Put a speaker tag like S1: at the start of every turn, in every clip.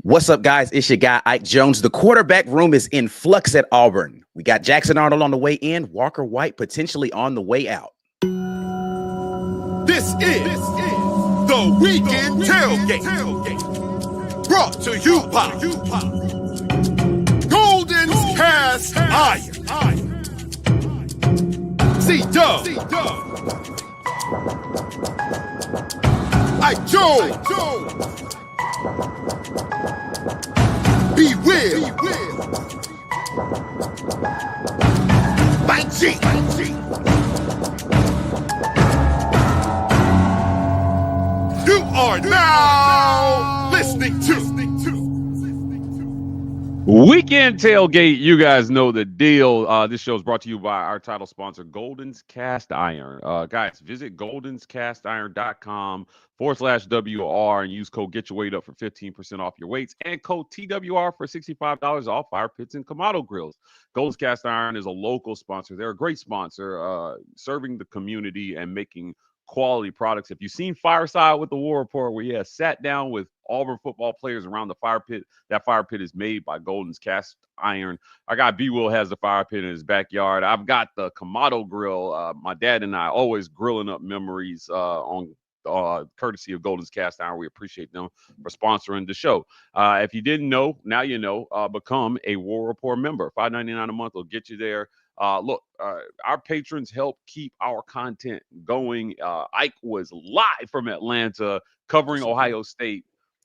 S1: What's up, guys? It's your guy, Ike Jones. The quarterback room is in flux at Auburn. We got Jackson Arnold on the way in, Walker White potentially on the way out.
S2: This is the Weekend Tailgate. Brought to you by Golden's Cast Iron. C-Dub. Ike Jones. Be Will. By G. You are now listening to
S3: Weekend Tailgate. You guys know the deal. This show is brought to you by our title sponsor, Golden's Cast Iron. Guys, visit goldenscastiron.com/WR and use code Get Your Weight Up for 15% off your weights and code TWR for $65 off fire pits and Kamado grills. Golden's Cast Iron is a local sponsor. They're a great sponsor, serving the community and making quality products. If you've seen Fireside with the War Report, where you sat down with Auburn football players around the fire pit, that fire pit is made by Golden's Cast Iron. I got B-Will has the fire pit in his backyard. I've got the Kamado grill. My dad and I always grilling up memories on courtesy of Golden's Cast Iron. We appreciate them for sponsoring the show. If you didn't know, now you know. Become a War Report member. $5.99 a month will get you there. Look, our patrons help keep our content going. Ike was live from Atlanta covering Ohio State,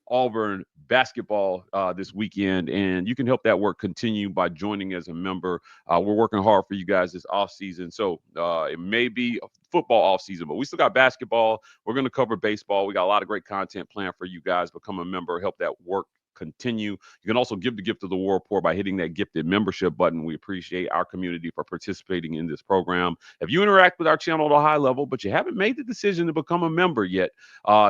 S3: Auburn basketball this weekend, and you can help that work continue by joining as a member. We're working hard for you guys this offseason, so it may be a football offseason, but we still got basketball. We're going to cover baseball. We got a lot of great content planned for you guys. Become a member, help that work continue. You can also give the gift of the War Report by hitting that gifted membership button. We appreciate our community for participating in this program. If you interact with our channel at a high level, but you haven't made the decision to become a member yet,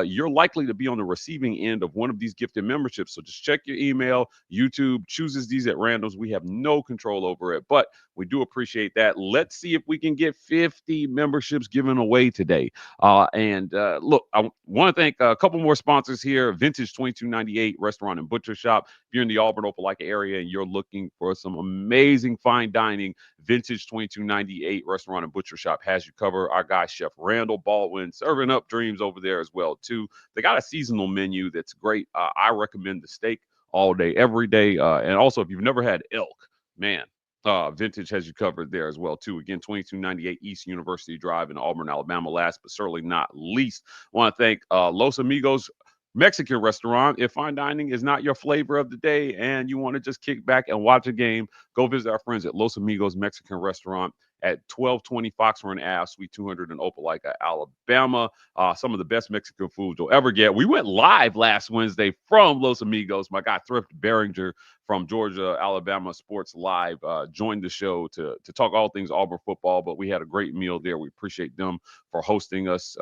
S3: you're likely to be on the receiving end of one of these gifted memberships. So just check your email. YouTube chooses these at randoms. We have no control over it, but we do appreciate that. Let's see if we can get 50 memberships given away today. Look, I want to thank a couple more sponsors here. Vintage 2298 Restaurant and Butcher Shop. If you're in the Auburn Opelika area and you're looking for some amazing fine dining, Vintage 2298 Restaurant and Butcher Shop has you covered. Our guy Chef Randall Baldwin serving up dreams over there as well too. They got a seasonal menu that's great. I recommend the steak all day, every day. And also, if you've never had elk, man, Vintage has you covered there as well too. Again, 2298 East University Drive in Auburn, Alabama. Last but certainly not least, I want to thank Los Amigos Mexican restaurant. If fine dining is not your flavor of the day and you want to just kick back and watch a game, go visit our friends at Los Amigos Mexican Restaurant at 1220 Fox Run Ave, Suite 200 in Opelika, Alabama. Some of the best Mexican food you'll ever get. We went live last Wednesday from Los Amigos. My guy Thrift Behringer from Georgia Alabama Sports Live joined the show to talk all things Auburn football, but we had a great meal there. We appreciate them for hosting us.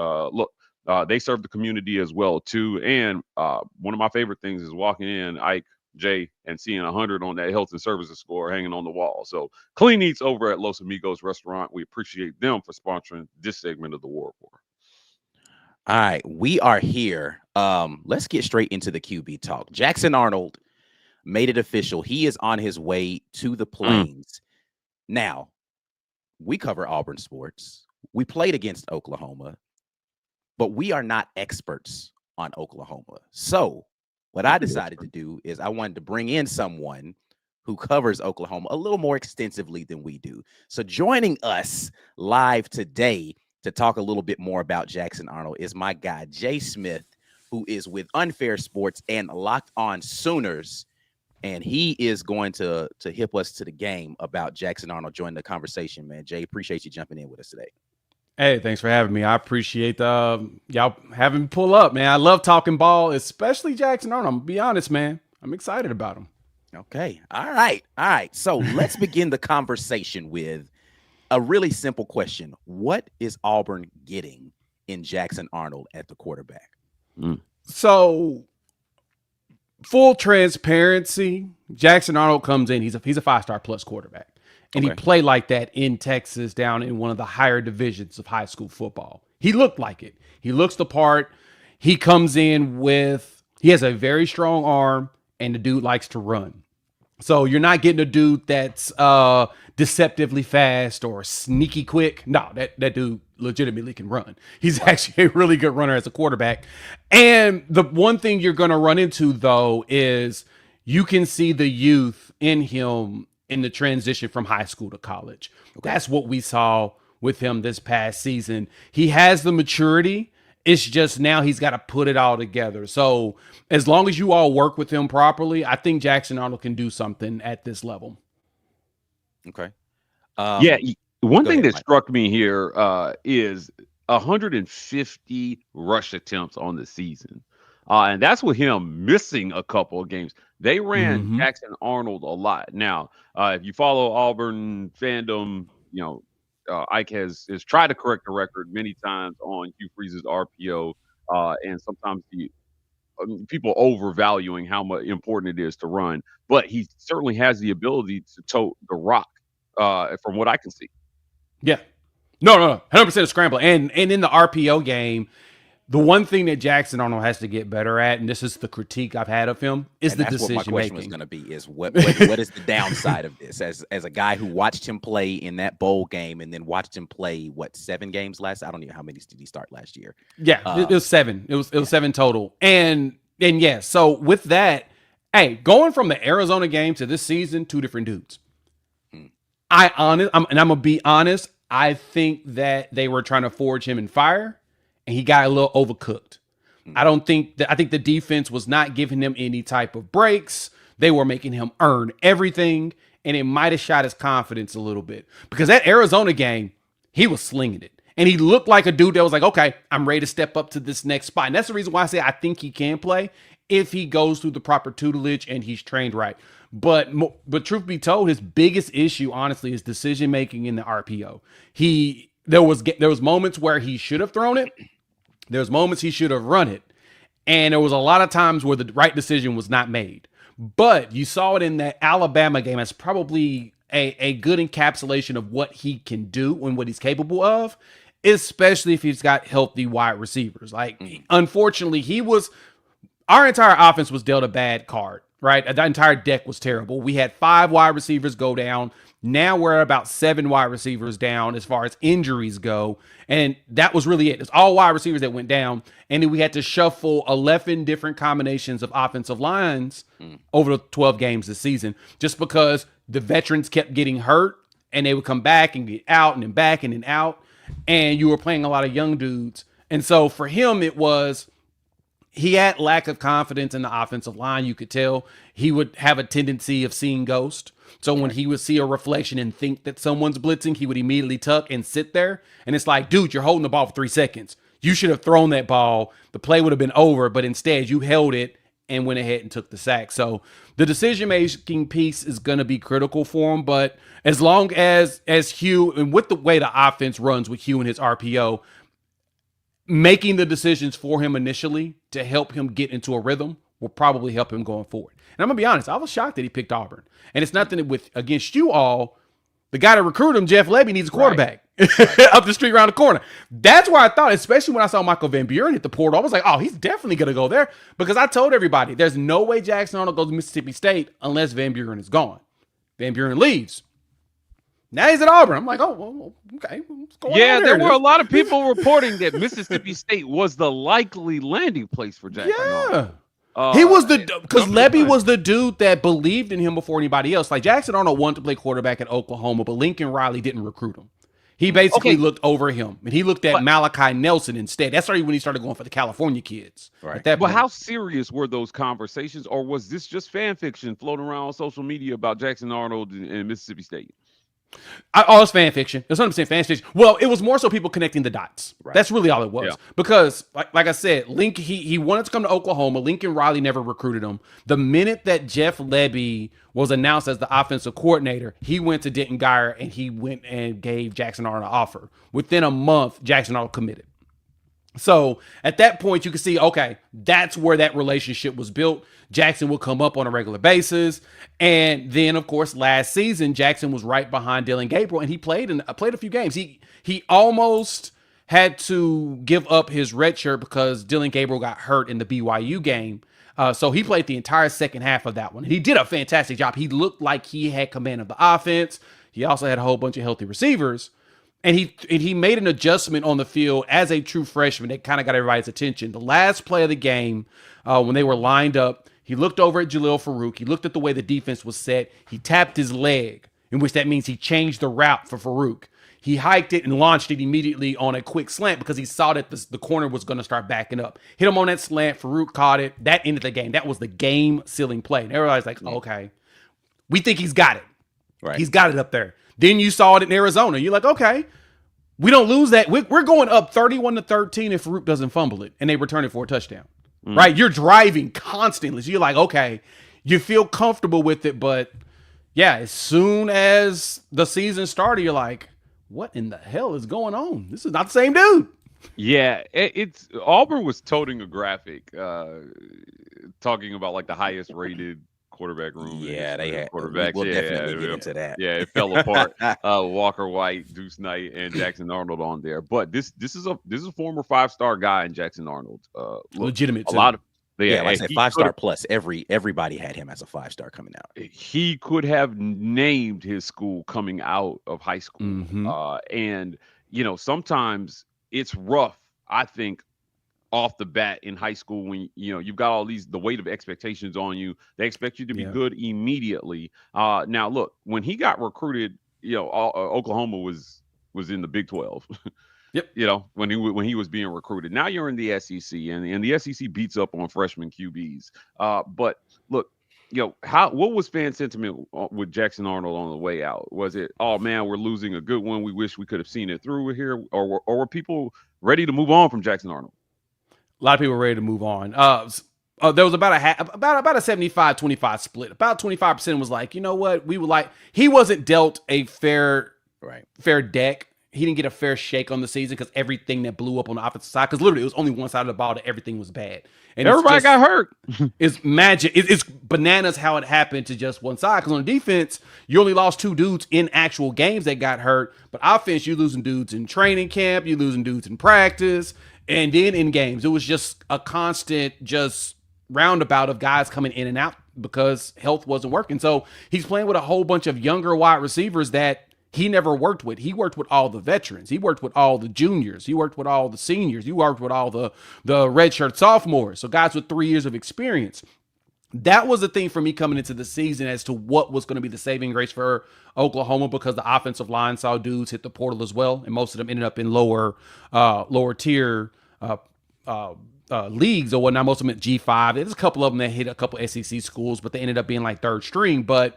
S3: They serve the community as well too. And one of my favorite things is walking in, Ike, Jay, and seeing 100 on that health and services score hanging on the wall. So clean eats over at Los Amigos Restaurant. We appreciate them for sponsoring this segment of the War Report.
S1: All right, we are here. Let's get straight into the QB talk. Jackson Arnold made it official. He is on his way to the Plains. Now, we cover Auburn sports. We played against Oklahoma, but we are not experts on Oklahoma. So what I decided to do is I wanted to bring in someone who covers Oklahoma a little more extensively than we do. So joining us live today to talk a little bit more about Jackson Arnold is my guy, Jay Smith, who is with Unfair Sports and Locked On Sooners. And he is going to hip us to the game about Jackson Arnold. Join the conversation, man. Jay, appreciate you jumping in with us today.
S4: Hey, thanks for having me. I appreciate y'all having me pull up, man. I love talking ball, especially Jackson Arnold. I'm going to be honest, man. I'm excited about him.
S1: Okay. All right. So let's begin the conversation with a really simple question. What is Auburn getting in Jackson Arnold at the quarterback?
S4: So, full transparency, Jackson Arnold comes in. He's a 5-star plus quarterback. And he played like that in Texas, down in one of the higher divisions of high school football. He looked like it. He looks the part. He comes in he has a very strong arm and the dude likes to run. So you're not getting a dude that's deceptively fast or sneaky quick. No, that dude legitimately can run. He's actually a really good runner as a quarterback. And the one thing you're going to run into, though, is you can see the youth in him in the transition from high school to college. Okay. That's what we saw with him this past season. He has the maturity. It's just now he's got to put it all together. So as long as you all work with him properly, I think Jackson Arnold can do something at this level.
S1: Okay.
S3: One thing that struck me here is 150 rush attempts on the season. And that's with him missing a couple of games. They ran Jackson Arnold a lot. Now, if you follow Auburn fandom, Ike has tried to correct the record many times on Hugh Freeze's RPO, and sometimes people overvaluing how much important it is to run. But he certainly has the ability to tote the rock, from what I can see.
S4: Yeah. No. 100% a scramble. And in the RPO game, the one thing that Jackson Arnold has to get better at, and this is the critique I've had of him, is the decision making. What my question was
S1: going to be is what is the downside of this? As a guy who watched him play in that bowl game and then watched him play 7 games last? I don't know how many did he start last year.
S4: Yeah, it was 7. It was 7 total. And yeah, so with that, hey, going from the Arizona game to this season, 2 different dudes. I'm gonna be honest. I think that they were trying to forge him in fire. And he got a little overcooked. I think the defense was not giving him any type of breaks. They were making him earn everything. And it might have shot his confidence a little bit. Because that Arizona game, he was slinging it. And he looked like a dude that was like, okay, I'm ready to step up to this next spot. And that's the reason why I say I think he can play if he goes through the proper tutelage and he's trained right. But truth be told, his biggest issue, honestly, is decision-making in the RPO. There was moments where he should have thrown it. There's moments he should have run it. And there was a lot of times where the right decision was not made. But you saw it in that Alabama game as probably a good encapsulation of what he can do and what he's capable of, especially if he's got healthy wide receivers. Unfortunately, our entire offense was dealt a bad card, right? The entire deck was terrible. We had 5 wide receivers go down. Now we're at about 7 wide receivers down as far as injuries go. And that was really it. It's all wide receivers that went down. And then we had to shuffle 11 different combinations of offensive lines over the 12 games this season, just because the veterans kept getting hurt and they would come back and get out and then back and then out. And you were playing a lot of young dudes. And so for him, he had lack of confidence in the offensive line. You could tell he would have a tendency of seeing ghost. So when he would see a reflection and think that someone's blitzing, he would immediately tuck and sit there. And it's like, dude, you're holding the ball for 3 seconds. You should have thrown that ball. The play would have been over, but instead you held it and went ahead and took the sack. So the decision-making piece is going to be critical for him. But as long as Hugh, and with the way the offense runs with Hugh and his RPO, making the decisions for him initially to help him get into a rhythm will probably help him going forward. And I'm going to be honest, I was shocked that he picked Auburn. And it's nothing against you all. The guy to recruit him, Jeff Lebby, needs a quarterback up the street around the corner. That's where I thought, especially when I saw Michael Van Buren hit the portal, I was like, oh, he's definitely going to go there. Because I told everybody, there's no way Jackson Arnold goes to Mississippi State unless Van Buren is gone. Van Buren leaves. Now he's at Auburn. I'm like, oh, well, okay. What's going on
S3: there
S4: there?
S3: were a lot of people reporting that Mississippi State was the likely landing place for Jackson Arnold.
S4: He was because Lebby was the dude that believed in him before anybody else. Like Jackson Arnold wanted to play quarterback at Oklahoma, but Lincoln Riley didn't recruit him. He basically looked over him, and he looked at Malachi Nelson instead. That's when he started going for the California kids. Right.
S3: But how serious were those conversations, or was this just fan fiction floating around on social media about Jackson Arnold and Mississippi State?
S4: It's fan fiction. It's 100% fan fiction. Well, it was more so people connecting the dots. Right. That's really all it was. Yeah. Because, like I said, he wanted to come to Oklahoma. Lincoln Riley never recruited him. The minute that Jeff Lebby was announced as the offensive coordinator, he went to Denton Guyer and he went and gave Jackson Arnold an offer. Within a month, Jackson Arnold committed. So at that point, you can see, okay, that's where that relationship was built. Jackson would come up on a regular basis. And then, of course, last season, Jackson was right behind Dillon Gabriel, and he played a few games. He almost had to give up his red shirt because Dillon Gabriel got hurt in the BYU game. So he played the entire second half of that one. He did a fantastic job. He looked like he had command of the offense. He also had a whole bunch of healthy receivers. And he made an adjustment on the field as a true freshman that kind of got everybody's attention. The last play of the game, when they were lined up, he looked over at Jalil Farouk. He looked at the way the defense was set. He tapped his leg, in which that means he changed the route for Farouk. He hiked it and launched it immediately on a quick slant because he saw that the corner was going to start backing up. Hit him on that slant. Farouk caught it. That ended the game. That was the game-sealing play. And everybody's like, okay, we think he's got it.
S1: Right.
S4: He's got it up there. Then you saw it in Arizona. You're like, okay, we don't lose that. We're going up 31-13 if Farouk doesn't fumble it and they return it for a touchdown. Right? You're driving constantly. So you're like, okay, you feel comfortable with it. But yeah, as soon as the season started, you're like, what in the hell is going on? This is not the same dude.
S3: Yeah, it's Auburn was toting a graphic talking about like the highest rated quarterback room.
S1: Yeah, they had
S3: quarterbacks.
S1: We'll definitely get into that.
S3: Yeah, it fell apart. Walker White, Deuce Knight, and Jackson Arnold on there. But this is a former 5-star guy in Jackson Arnold.
S4: Legitimate.
S3: A lot of
S1: like I said, 5-star plus. Everybody had him as a 5-star coming out.
S3: He could have named his school coming out of high school. And sometimes it's rough, I think, off the bat in high school when you've got all the weight of expectations on you. They expect you to be good immediately. Now look, when he got recruited, Oklahoma was in the Big 12.
S4: Yep.
S3: When he was being recruited. Now you're in the SEC, and the SEC beats up on freshman QBs. But look, what was fan sentiment with Jackson Arnold on the way out? Was it, oh man, we're losing a good one, we wish we could have seen it through here, or were people ready to move on from Jackson Arnold?
S4: A lot of people were ready to move on. There was about a 75-25 split. About 25% was like, you know what, we would like. He wasn't dealt a fair deck. He didn't get a fair shake on the season because everything that blew up on the offensive side, because literally it was only one side of the ball that everything was bad. And
S3: everybody got hurt.
S4: It's magic. It's bananas how it happened to just one side. Because on defense, you only lost 2 dudes in actual games that got hurt. But offense, you're losing dudes in training camp. You're losing dudes in practice. And then in games, it was just a constant just roundabout of guys coming in and out because health wasn't working. So he's playing with a whole bunch of younger wide receivers that he never worked with. He worked with all the veterans. He worked with all the juniors. He worked with all the seniors. He worked with all the redshirt sophomores. So guys with 3 years of experience. That was the thing for me coming into the season as to what was going to be the saving grace for Oklahoma, because the offensive line saw dudes hit the portal as well. And most of them ended up in lower tier leagues or whatnot. Most of them at G5. There's a couple of them that hit a couple SEC schools, but they ended up being like third string. But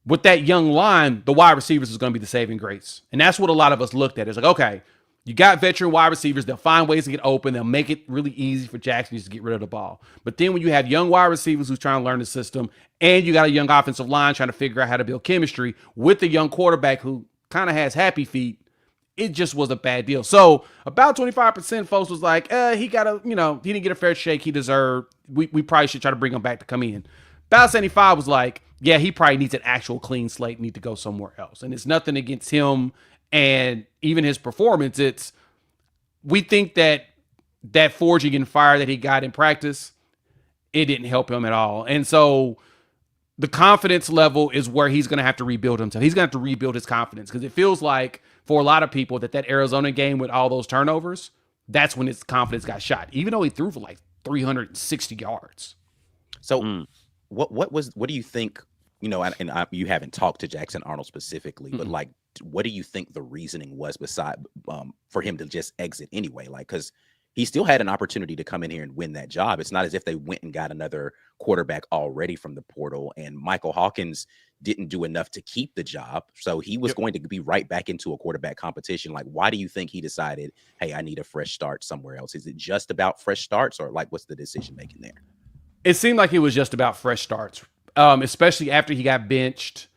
S4: with that young line, the wide receivers is going to be the saving grace. And that's what a lot of us looked at. It's like, okay, you got veteran wide receivers. They'll find ways to get open. They'll make it really easy for Jackson to get rid of the ball. But then when you have young wide receivers who's trying to learn the system, and you got a young offensive line trying to figure out how to build chemistry with the young quarterback who kind of has happy feet, it just was a bad deal. So about 25% folks was like, he didn't get a fair shake he deserved. We probably should try to bring him back to come in. About 75 was like, yeah, he probably needs an actual clean slate, need to go somewhere else. And it's nothing against him and even his performance. It's, we think that forging and fire that he got in practice, it didn't help him at all. And so the confidence level is where he's going to have to rebuild himself. He's going to have to rebuild his confidence, because it feels like for a lot of people that Arizona game with all those turnovers, that's when his confidence got shot, even though he threw for like 360 yards.
S1: So what do you think, you haven't talked to Jackson Arnold specifically, but like, what do you think the reasoning was beside for him to just exit anyway? Like, because he still had an opportunity to come in here and win that job. It's not as if they went and got another quarterback already from the portal, and Michael Hawkins didn't do enough to keep the job. So he was going to be right back into a quarterback competition. Like, why do you think he decided, hey, I need a fresh start somewhere else? Is it just about fresh starts, or like, what's the decision making there?
S4: It seemed like it was just about fresh starts, especially after he got benched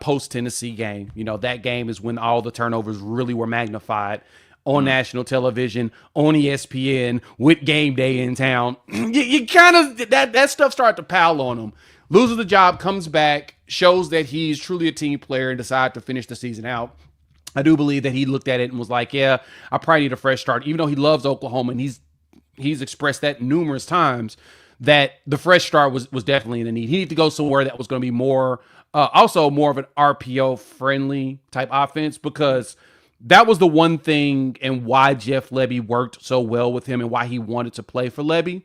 S4: post Tennessee game. That game is when all the turnovers really were magnified on national television, on ESPN, with game day in town. You kind of, that stuff started to pile on him. Loses the job, comes back, shows that he's truly a team player, and decided to finish the season out. I do believe that he looked at it and was like, yeah, I probably need a fresh start, even though he loves Oklahoma, and he's expressed that numerous times. that the fresh start was definitely in the need. He needed to go somewhere that was going to be more, also more of an RPO friendly type offense, because that was the one thing and why Jeff Lebby worked so well with him and why he wanted to play for Lebby.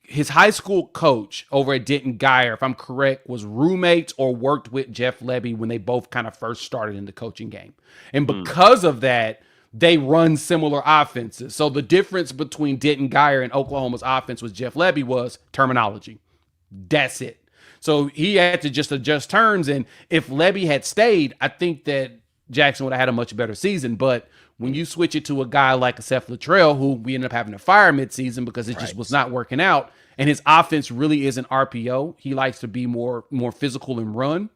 S4: His high school coach over at Denton Geyer, if I'm correct, was roommates or worked with Jeff Lebby when they both kind of first started in the coaching game. And because of that, they run similar offenses. So the difference between Denton Geyer and Oklahoma's offense with Jeff Lebby was terminology. That's it. So he had to just adjust terms. And if Lebby had stayed, I think that Jackson would have had a much better season. But when you switch it to a guy like a Seth Luttrell, who we ended up having to fire midseason because it just was not working out, and his offense really isn't RPO. He likes to be more physical and run.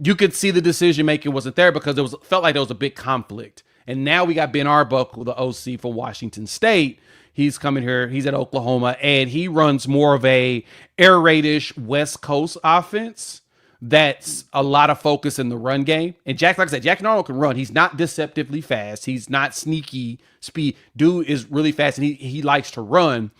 S4: You could see the decision making wasn't there because felt like there was a big conflict. And now we got Ben Arbuckle, the OC for Washington State. He's coming here. He's at Oklahoma, and he runs more of a air raid-ish West Coast offense. That's a lot of focus in the run game. And Jack, like I said, Jack Arnold can run. He's not deceptively fast. He's not sneaky speed. Dude is really fast, and he likes to run.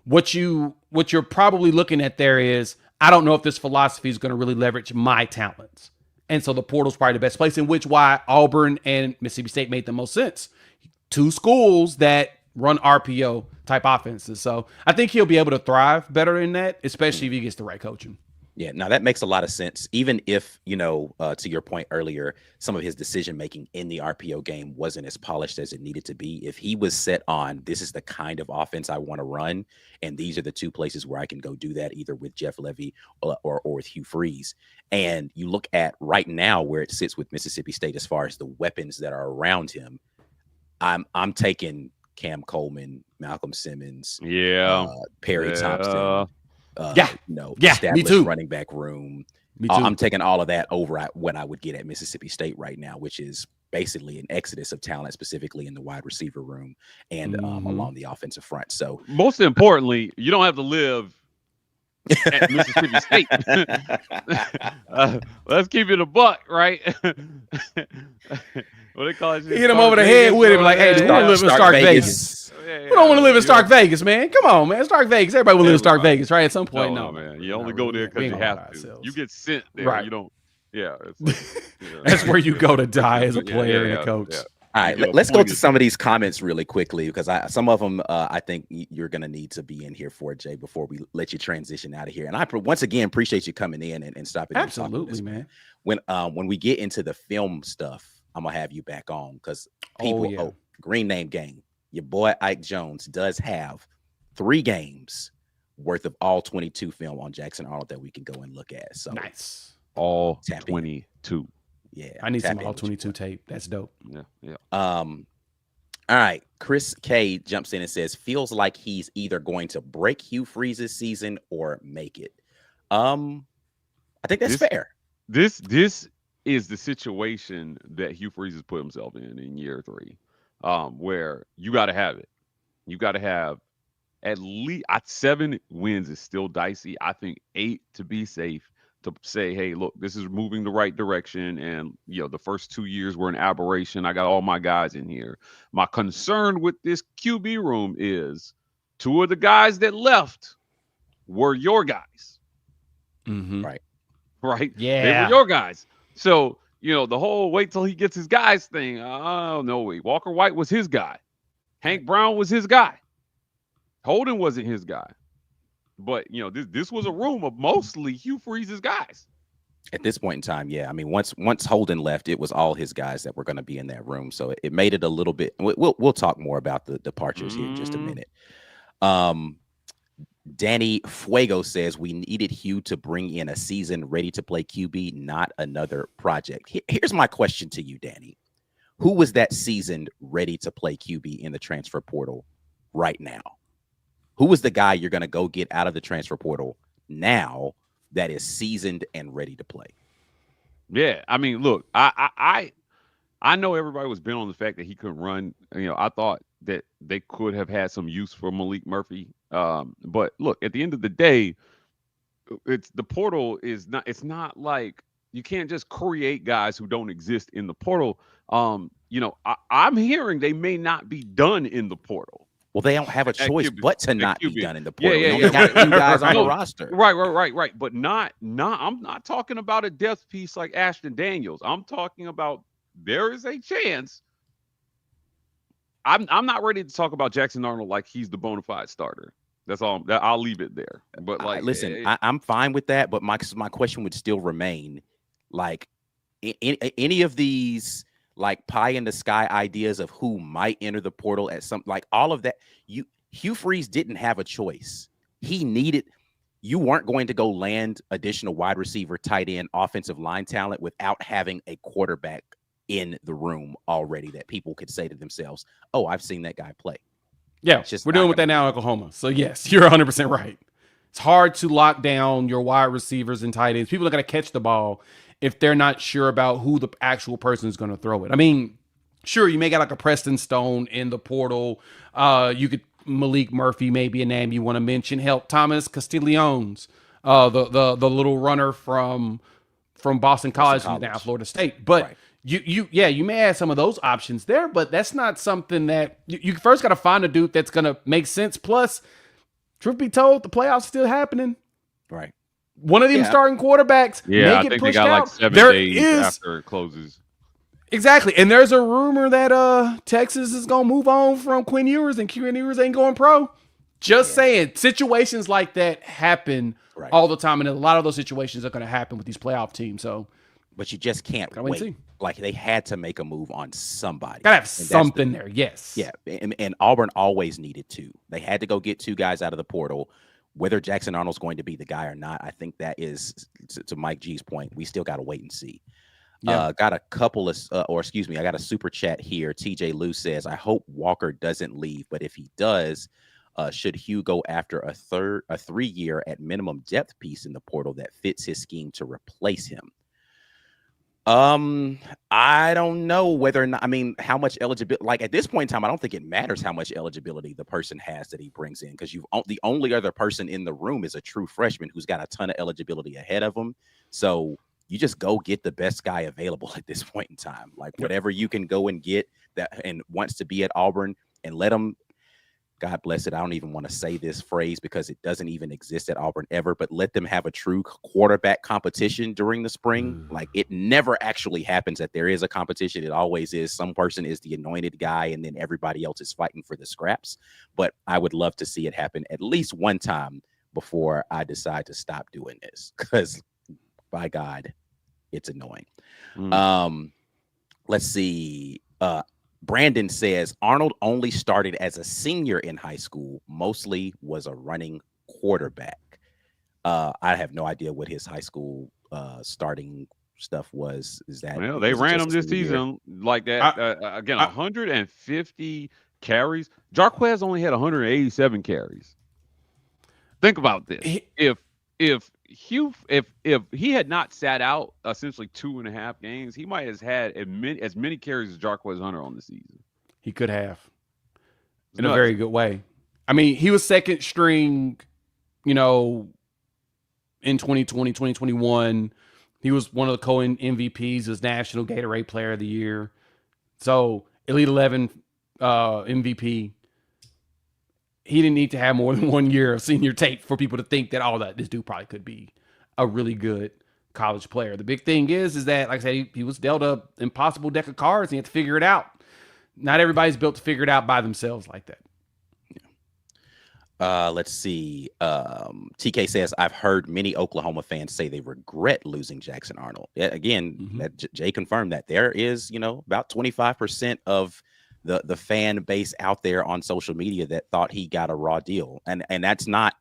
S4: What you're probably looking at there is, I don't know if this philosophy is going to really leverage my talents. And so the portal's probably the best place, in which why Auburn and Mississippi State made the most sense. Two schools that run RPO type offenses. So I think he'll be able to thrive better in that, especially if he gets the right coaching.
S1: Yeah, now that makes a lot of sense. Even if, to your point earlier, some of his decision making in the RPO game wasn't as polished as it needed to be. If he was set on, this is the kind of offense I want to run, and these are the two places where I can go do that, either with Jeff Lebby or with Hugh Freeze. And you look at right now where it sits with Mississippi State as far as the weapons that are around him. I'm taking Cam Coleman, Malcolm Simmons, Perry Thompson.
S4: Me too.
S1: Running back room.
S4: Me too.
S1: I'm taking all of that over at what I would get at Mississippi State right now, which is basically an exodus of talent, specifically in the wide receiver room and along the offensive front. So
S3: most importantly, you don't have to live at Mississippi State. Let's keep it a buck, right? What they call it?
S4: Hit him over the head with him, like, hey, we want to live in Stark Vegas. We don't want to live in Stark Vegas, man. Come on, man. Stark Vegas. Everybody will live in Stark Vegas, right? At some point, no.
S3: Man. You only go there because you have to. You get sent there. Right. You don't. Yeah.
S4: That's where you go to die as a player and a coach.
S1: Yeah. All right, let's go to some of these comments really quickly, because some of them I think you're going to need to be in here for, Jay, before we let you transition out of here. And I once again appreciate you coming in and stopping.
S4: Absolutely, man.
S1: When we get into the film stuff, I'm gonna have you back on, because people, Green Name Gang, your boy Ike Jones does have 3 games worth of all 22 film on Jackson Arnold that we can go and look at. So
S4: nice,
S3: all 22.
S1: Yeah,
S4: I need some all 22 tape. That's dope.
S3: Yeah.
S1: All right. Chris K jumps in and says, feels like he's either going to break Hugh Freeze's season or make it. I think that's fair.
S3: This is the situation that Hugh Freeze has put himself in year 3, where you got to have it. You got to have at least 7 wins is still dicey. I think 8 to be safe, to say, hey, look, this is moving the right direction. And, the first 2 years were an aberration. I got all my guys in here. My concern with this QB room is 2 of the guys that left were your guys.
S4: Mm-hmm.
S1: Right.
S4: Yeah.
S3: They were your guys. So, the whole wait till he gets his guys thing. Oh, no, wait. Walker White was his guy. Hank Brown was his guy. Holden wasn't his guy. But, this was a room of mostly Hugh Freeze's guys.
S1: At this point in time, yeah. I mean, once Holden left, it was all his guys that were going to be in that room. So it made it a little bit. We'll talk more about the departures here in just a minute. Danny Fuego says we needed Hugh to bring in a season ready to play QB, not another project. Here's my question to you, Danny. Who was that seasoned ready to play QB in the transfer portal right now? Who was the guy you're going to go get out of the transfer portal now that is seasoned and ready to play?
S3: Yeah, I mean, look, I know everybody was bent on the fact that he couldn't run. I thought that they could have had some use for Malik Murphy. But look, at the end of the day, the portal is not. It's not like you can't just create guys who don't exist in the portal. I'm hearing they may not be done in the portal.
S1: Well, they don't have a choice
S3: QB,
S1: but to not be
S3: QB.
S1: done in the portal.
S3: Yeah,
S1: They only got 2 guys on the
S3: No,
S1: roster.
S3: Right. But not. I'm not talking about a depth piece like Ashton Daniels. I'm talking about there is a chance. I'm not ready to talk about Jackson Arnold like he's the bona fide starter. That's all. I'll leave it there. But like,
S1: Listen, I'm fine with that, but my question would still remain, like, any of these like pie in the sky ideas of who might enter the portal at some, like all of that. Hugh Freeze didn't have a choice. You weren't going to go land additional wide receiver, tight end, offensive line talent without having a quarterback in the room already that people could say to themselves, "Oh, I've seen that guy play."
S4: Yeah, we're doing with that now in Oklahoma. So yes, you're 100% right. It's hard to lock down your wide receivers and tight ends. People are going to catch the ball if they're not sure about who the actual person is going to throw it. I mean, sure, you may get like a Preston Stone in the portal. You could Malik Murphy, maybe a name you want to mention. Help Thomas Castigliones, the little runner from Boston College, who's now Florida State. But right. You may have some of those options there, but that's not something that you first got to find a dude that's going to make sense. Plus, truth be told, the playoffs still happening.
S1: Right.
S4: One of them starting quarterbacks may get pushed out.
S3: Like 7 days after it closes.
S4: Exactly. And there's a rumor that Texas is going to move on from Quinn Ewers, and Quinn Ewers ain't going pro. Just saying, situations like that happen all the time, and a lot of those situations are going to happen with these playoff teams. So,
S1: but you just can't wait. Like, they had to make a move on somebody.
S4: Gotta have something there, yes.
S1: Yeah, and Auburn always needed to. They had to go get 2 guys out of the portal. Whether Jackson Arnold's going to be the guy or not, I think that is, to Mike G's point, we still got to wait and see. Yeah. Got a couple of, I got a super chat here. TJ Lou says, I hope Walker doesn't leave, but if he does, should Hugh go after a 3-year at minimum depth piece in the portal that fits his scheme to replace him? I don't know whether or not, I mean, how much eligibility, like at this point in time, I don't think it matters how much eligibility the person has that he brings in, because the only other person in the room is a true freshman who's got a ton of eligibility ahead of him. So you just go get the best guy available at this point in time, like whatever you can go and get that and wants to be at Auburn, and let him, God bless it, I don't even want to say this phrase because it doesn't even exist at Auburn ever, but let them have a true quarterback competition during the spring. Like, it never actually happens that there is a competition. It always is some person is the anointed guy and then everybody else is fighting for the scraps. But I would love to see it happen at least one time before I decide to stop doing this, because by God, it's annoying. Let's see. Brandon says Arnold only started as a senior in high school, mostly was a running quarterback. I have no idea what his high school starting stuff was. Is that,
S3: well, they ran him this season like that. Again, 150 carries. Jarquez only had 187 carries. Think about this. If he had not sat out essentially 2.5 games, he might have had as many carries as Jarquez Hunter on the season.
S4: He could have, in a very good way. I mean, he was second string, in 2020, 2021. He was one of the co-MVPs, was National Gatorade Player of the Year. So, Elite 11 MVP. He didn't need to have more than 1 year of senior tape for people to think that, this dude probably could be a really good college player. The big thing is that, like I said, he was dealt an impossible deck of cards and he had to figure it out. Not everybody's built to figure it out by themselves like that.
S1: Let's see. TK says, I've heard many Oklahoma fans say they regret losing Jackson Arnold. That Jay confirmed that there is, about 25% of the fan base out there on social media that thought he got a raw deal. And it's not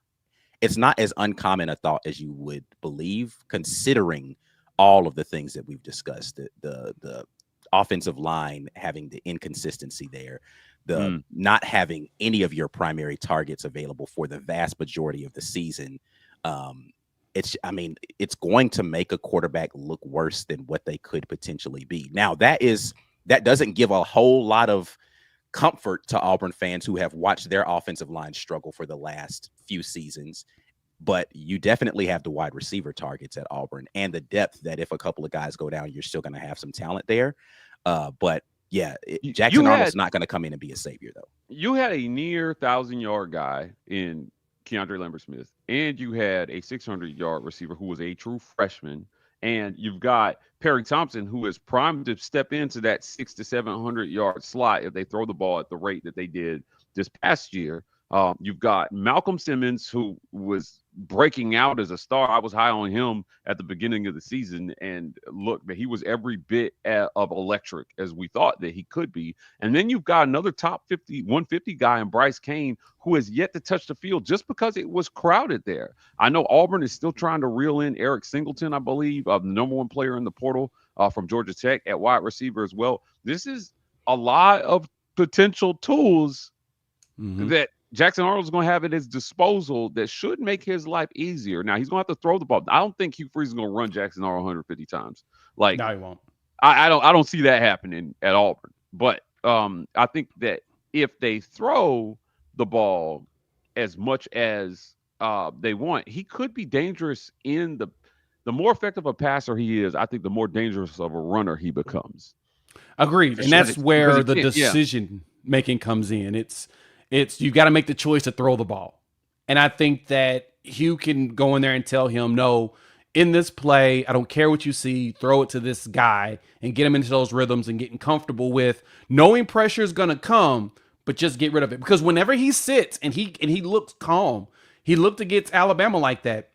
S1: as uncommon a thought as you would believe, considering all of the things that we've discussed, the offensive line having the inconsistency there, the not having any of your primary targets available for the vast majority of the season. It's going to make a quarterback look worse than what they could potentially be. Now, that doesn't give a whole lot of comfort to Auburn fans who have watched their offensive line struggle for the last few seasons, but you definitely have the wide receiver targets at Auburn and the depth that if a couple of guys go down, you're still going to have some talent there. But Yeah,
S3: You
S1: Jackson Arnold's
S3: had
S1: not going to come in and be a savior, though.
S3: you had a near 1,000-yard guy in Keandre Lambert-Smith, and you had a 600-yard receiver who was a true freshman, and you've got Perry Thompson, who is primed to step into that 600 to 700-yard slot if they throw the ball at the rate that they did this past year. You've got Malcolm Simmons, who was breaking out as a star. I was high on him at the beginning of the season, and look, he was every bit of electric as we thought that he could be. And then you've got another top 150 guy in Bryce Kane, who has yet to touch the field just because it was crowded there. I know Auburn is still trying to reel in Eric Singleton, I believe, the number one player in the portal from Georgia Tech at wide receiver as well. This is a lot of potential tools that Jackson Arnold's going to have at his disposal that should make his life easier. Now, he's going to have to throw the ball. I don't think Hugh Freeze is going to run Jackson Arnold 150 times. Like,
S4: No, he won't.
S3: I don't see that happening at Auburn. But I think that if they throw the ball as much as they want, he could be dangerous in the more effective a passer he is, I think the more dangerous of a runner he becomes.
S4: Agreed. And that's where the decision making comes in. It's you got to make the choice to throw the ball. And I think that Hugh can go in there and tell him, no, in this play, I don't care what you see, throw it to this guy and get him into those rhythms and getting comfortable with knowing pressure is going to come, but just get rid of it. Because whenever he sits and he looks calm, he looked against Alabama like that.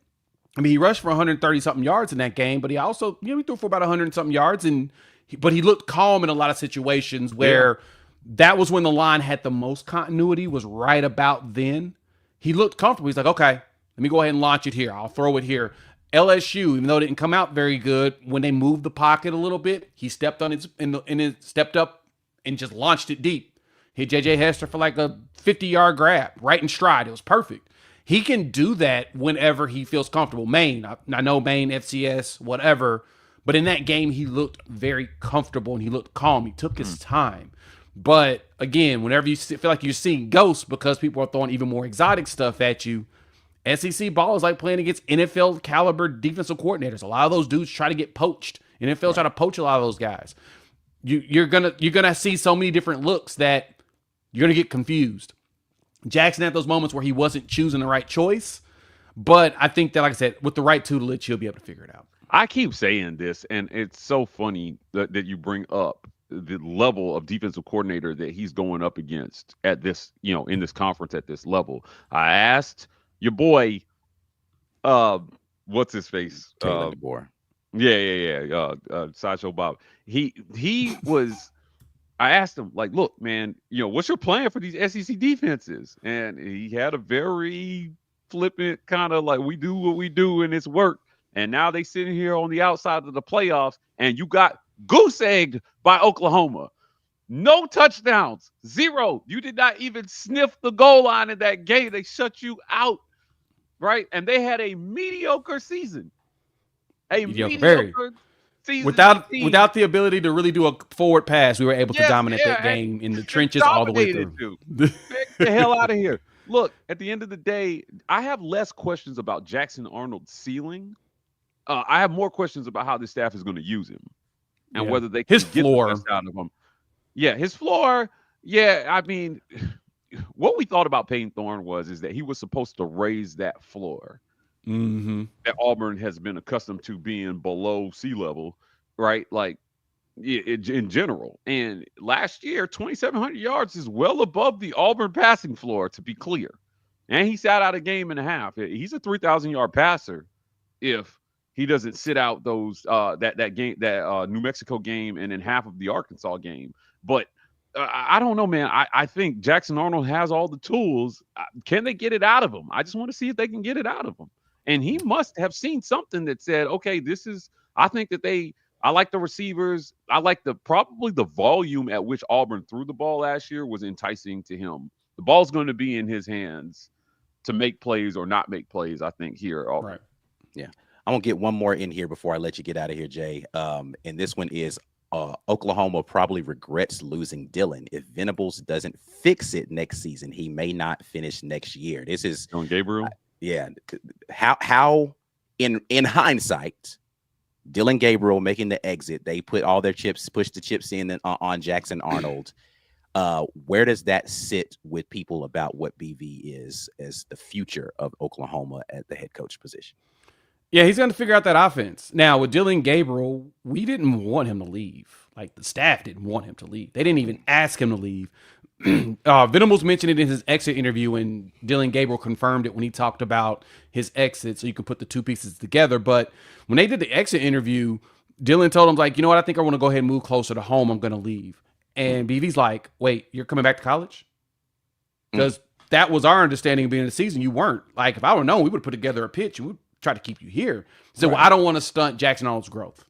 S4: I mean, he rushed for 130 something yards in that game, but he also, he threw for about 100 something yards, but he looked calm in a lot of situations where that was when the line had the most continuity, was right about then. He looked comfortable. He's like, okay, let me go ahead and launch it here. I'll throw it here. LSU, even though it didn't come out very good, when they moved the pocket a little bit, he stepped on stepped up and just launched it deep. Hit JJ Hester for like a 50-yard grab, right in stride. It was perfect. He can do that whenever he feels comfortable. Maine, I know Maine, FCS, whatever, but in that game, he looked very comfortable and he looked calm. He took his time. But again, whenever you feel like you're seeing ghosts because people are throwing even more exotic stuff at you, SEC ball is like playing against NFL caliber defensive coordinators. A lot of those dudes try to get poached. NFL try to poach a lot of those guys. You're gonna see so many different looks that you're gonna get confused. Jackson had those moments where he wasn't choosing the right choice, but I think that, like I said, with the right tutelage, he'll be able to figure it out.
S3: I keep saying this, and it's so funny that you bring up the level of defensive coordinator that he's going up against at this, in this conference at this level. I asked your boy, what's his face?
S1: Taylor DeBoer.
S3: Yeah. Sideshow Bob. He was. I asked him, like, look, man, what's your plan for these SEC defenses? And he had a very flippant kind of like, we do what we do and it's work. And now they sitting here on the outside of the playoffs, and you got goose egged by Oklahoma. No touchdowns, 0. You did not even sniff the goal line in that game. They shut you out, right? And they had a mediocre season. Mediocre season.
S4: Without the ability to really do a forward pass, we were able to dominate that game in the trenches all the way through.
S3: Get the hell out of here. Look, at the end of the day, I have less questions about Jackson Arnold's ceiling. I have more questions about how the staff is going to use him and whether they can get the best out of him. Yeah, his floor. Yeah, I mean, what we thought about Peyton Thorne is that he was supposed to raise that floor that Auburn has been accustomed to being below sea level, right? Like, in general. And last year, 2,700 yards is well above the Auburn passing floor, to be clear. And he sat out a game and a half. He's a 3,000-yard passer if he doesn't sit out those that game, that New Mexico game, and then half of the Arkansas game. But I don't know, man. I think Jackson Arnold has all the tools. Can they get it out of him? I just want to see if they can get it out of him. And he must have seen something that said, okay, this is. I think that I like the receivers. I like probably the volume at which Auburn threw the ball last year was enticing to him. The ball's going to be in his hands to make plays or not make plays, I think, here at Auburn.
S1: Right. Yeah. I'm going to get one more in here before I let you get out of here, Jay. And this one is Oklahoma probably regrets losing Dillon. If Venables doesn't fix it next season, he may not finish next year. This is
S3: on Gabriel.
S1: How in hindsight, Dylan Gabriel making the exit. They put all their chips, push the chips in on Jackson Arnold. Where does that sit with people about what BV is as the future of Oklahoma at the head coach position?
S4: Yeah, he's going to figure out that offense. Now, with Dylan Gabriel, we didn't want him to leave. Like, the staff didn't want him to leave. They didn't even ask him to leave. Venables mentioned it in his exit interview, and Dylan Gabriel confirmed it when he talked about his exit, so you can put the two pieces together. But when they did the exit interview, Dylan told him, like, you know what, I think I want to go ahead and move closer to home. I'm going to leave. And BV's like, wait, you're coming back to college? Because that was our understanding of being in the season. You weren't. Like, if I would have known, we would put together a pitch and we'd try to keep you here. So well, I don't want to stunt Jackson Arnold's growth.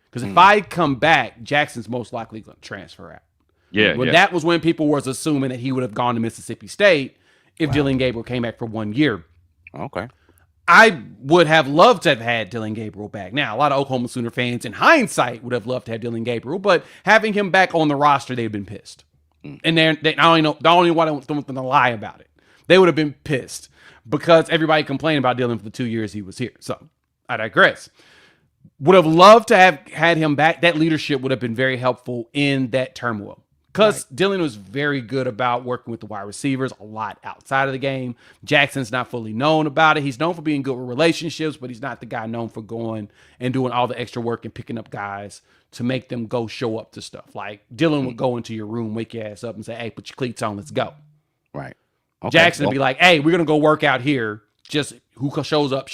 S4: Because if I come back, Jackson's most likely going to transfer out.
S3: Yeah.
S4: That was when people was assuming that he would have gone to Mississippi State if Dylan Gabriel came back for 1 year.
S1: Okay.
S4: I would have loved to have had Dylan Gabriel back. Now, a lot of Oklahoma Sooner fans in hindsight would have loved to have Dylan Gabriel, but having him back on the roster, they'd have been pissed. And they I only know the only one that don't lie about it. They would have been pissed because everybody complained about Dylan for the 2 years he was here. So I digress. Would have loved to have had him back. That leadership would have been very helpful in that turmoil. Because Dylan was very good about working with the wide receivers a lot outside of the game. Jackson's not fully known about it. He's known for being good with relationships, but he's not the guy known for going and doing all the extra work and picking up guys to make them go show up to stuff. Like Dylan would go into your room, wake your ass up and say, hey, put your cleats on, let's go.
S1: Right. Okay.
S4: Jackson would be like, hey, we're going to go work out here. Just who shows up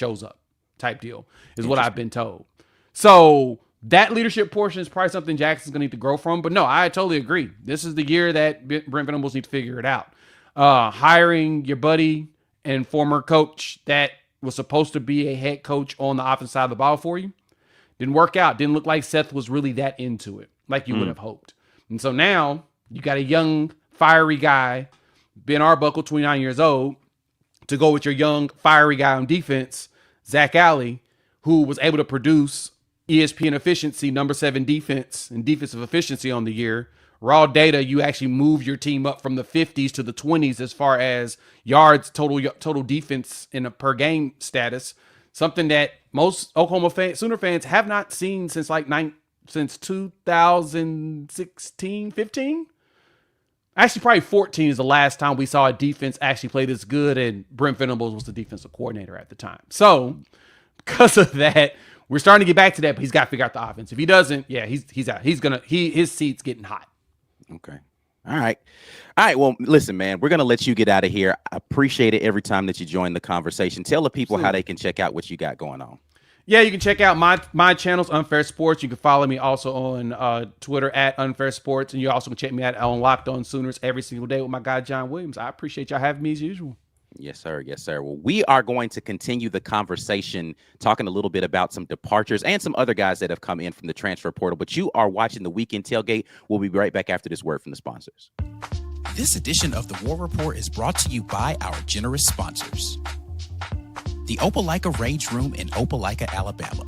S4: type deal is what I've been told. So that leadership portion is probably something Jackson's going to need to grow from. But no, I totally agree. This is the year that Brent Venables need to figure it out. Hiring your buddy and former coach that was supposed to be a head coach on the offensive side of the ball for you didn't work out. Didn't look like Seth was really that into it like you would have hoped. And so now you got a young, fiery guy, Ben Arbuckle, 29 years old, to go with your young, fiery guy on defense, Zach Alley, who was able to produce ESPN efficiency, number 7 defense and defensive efficiency on the year. Raw data, you actually move your team up from the 50s to the 20s as far as yards, total defense in a per game status. Something that most Oklahoma Sooner fans have not seen since since 2016, 15. Actually, probably 14 is the last time we saw a defense actually play this good, and Brent Venables was the defensive coordinator at the time. So, because of that, we're starting to get back to that, but he's got to figure out the offense. If he doesn't, he's out. His seat's getting hot.
S1: Okay. All right. Well, listen, man, we're going to let you get out of here. I appreciate it every time that you join the conversation. Tell the people how they can check out what you got going on.
S4: Yeah, you can check out my channels, Unfair Sports. You can follow me also on Twitter at Unfair Sports. And you also can check me out on Locked On Sooners every single day with my guy, John Williams. I appreciate y'all having me as usual.
S1: Yes, sir. Yes, sir. Well, we are going to continue the conversation, talking a little bit about some departures and some other guys that have come in from the transfer portal. But you are watching the Weekend Tailgate. We'll be right back after this word from the sponsors.
S5: This edition of the War Report is brought to you by our generous sponsors. The Opelika Rage Room in Opelika, Alabama.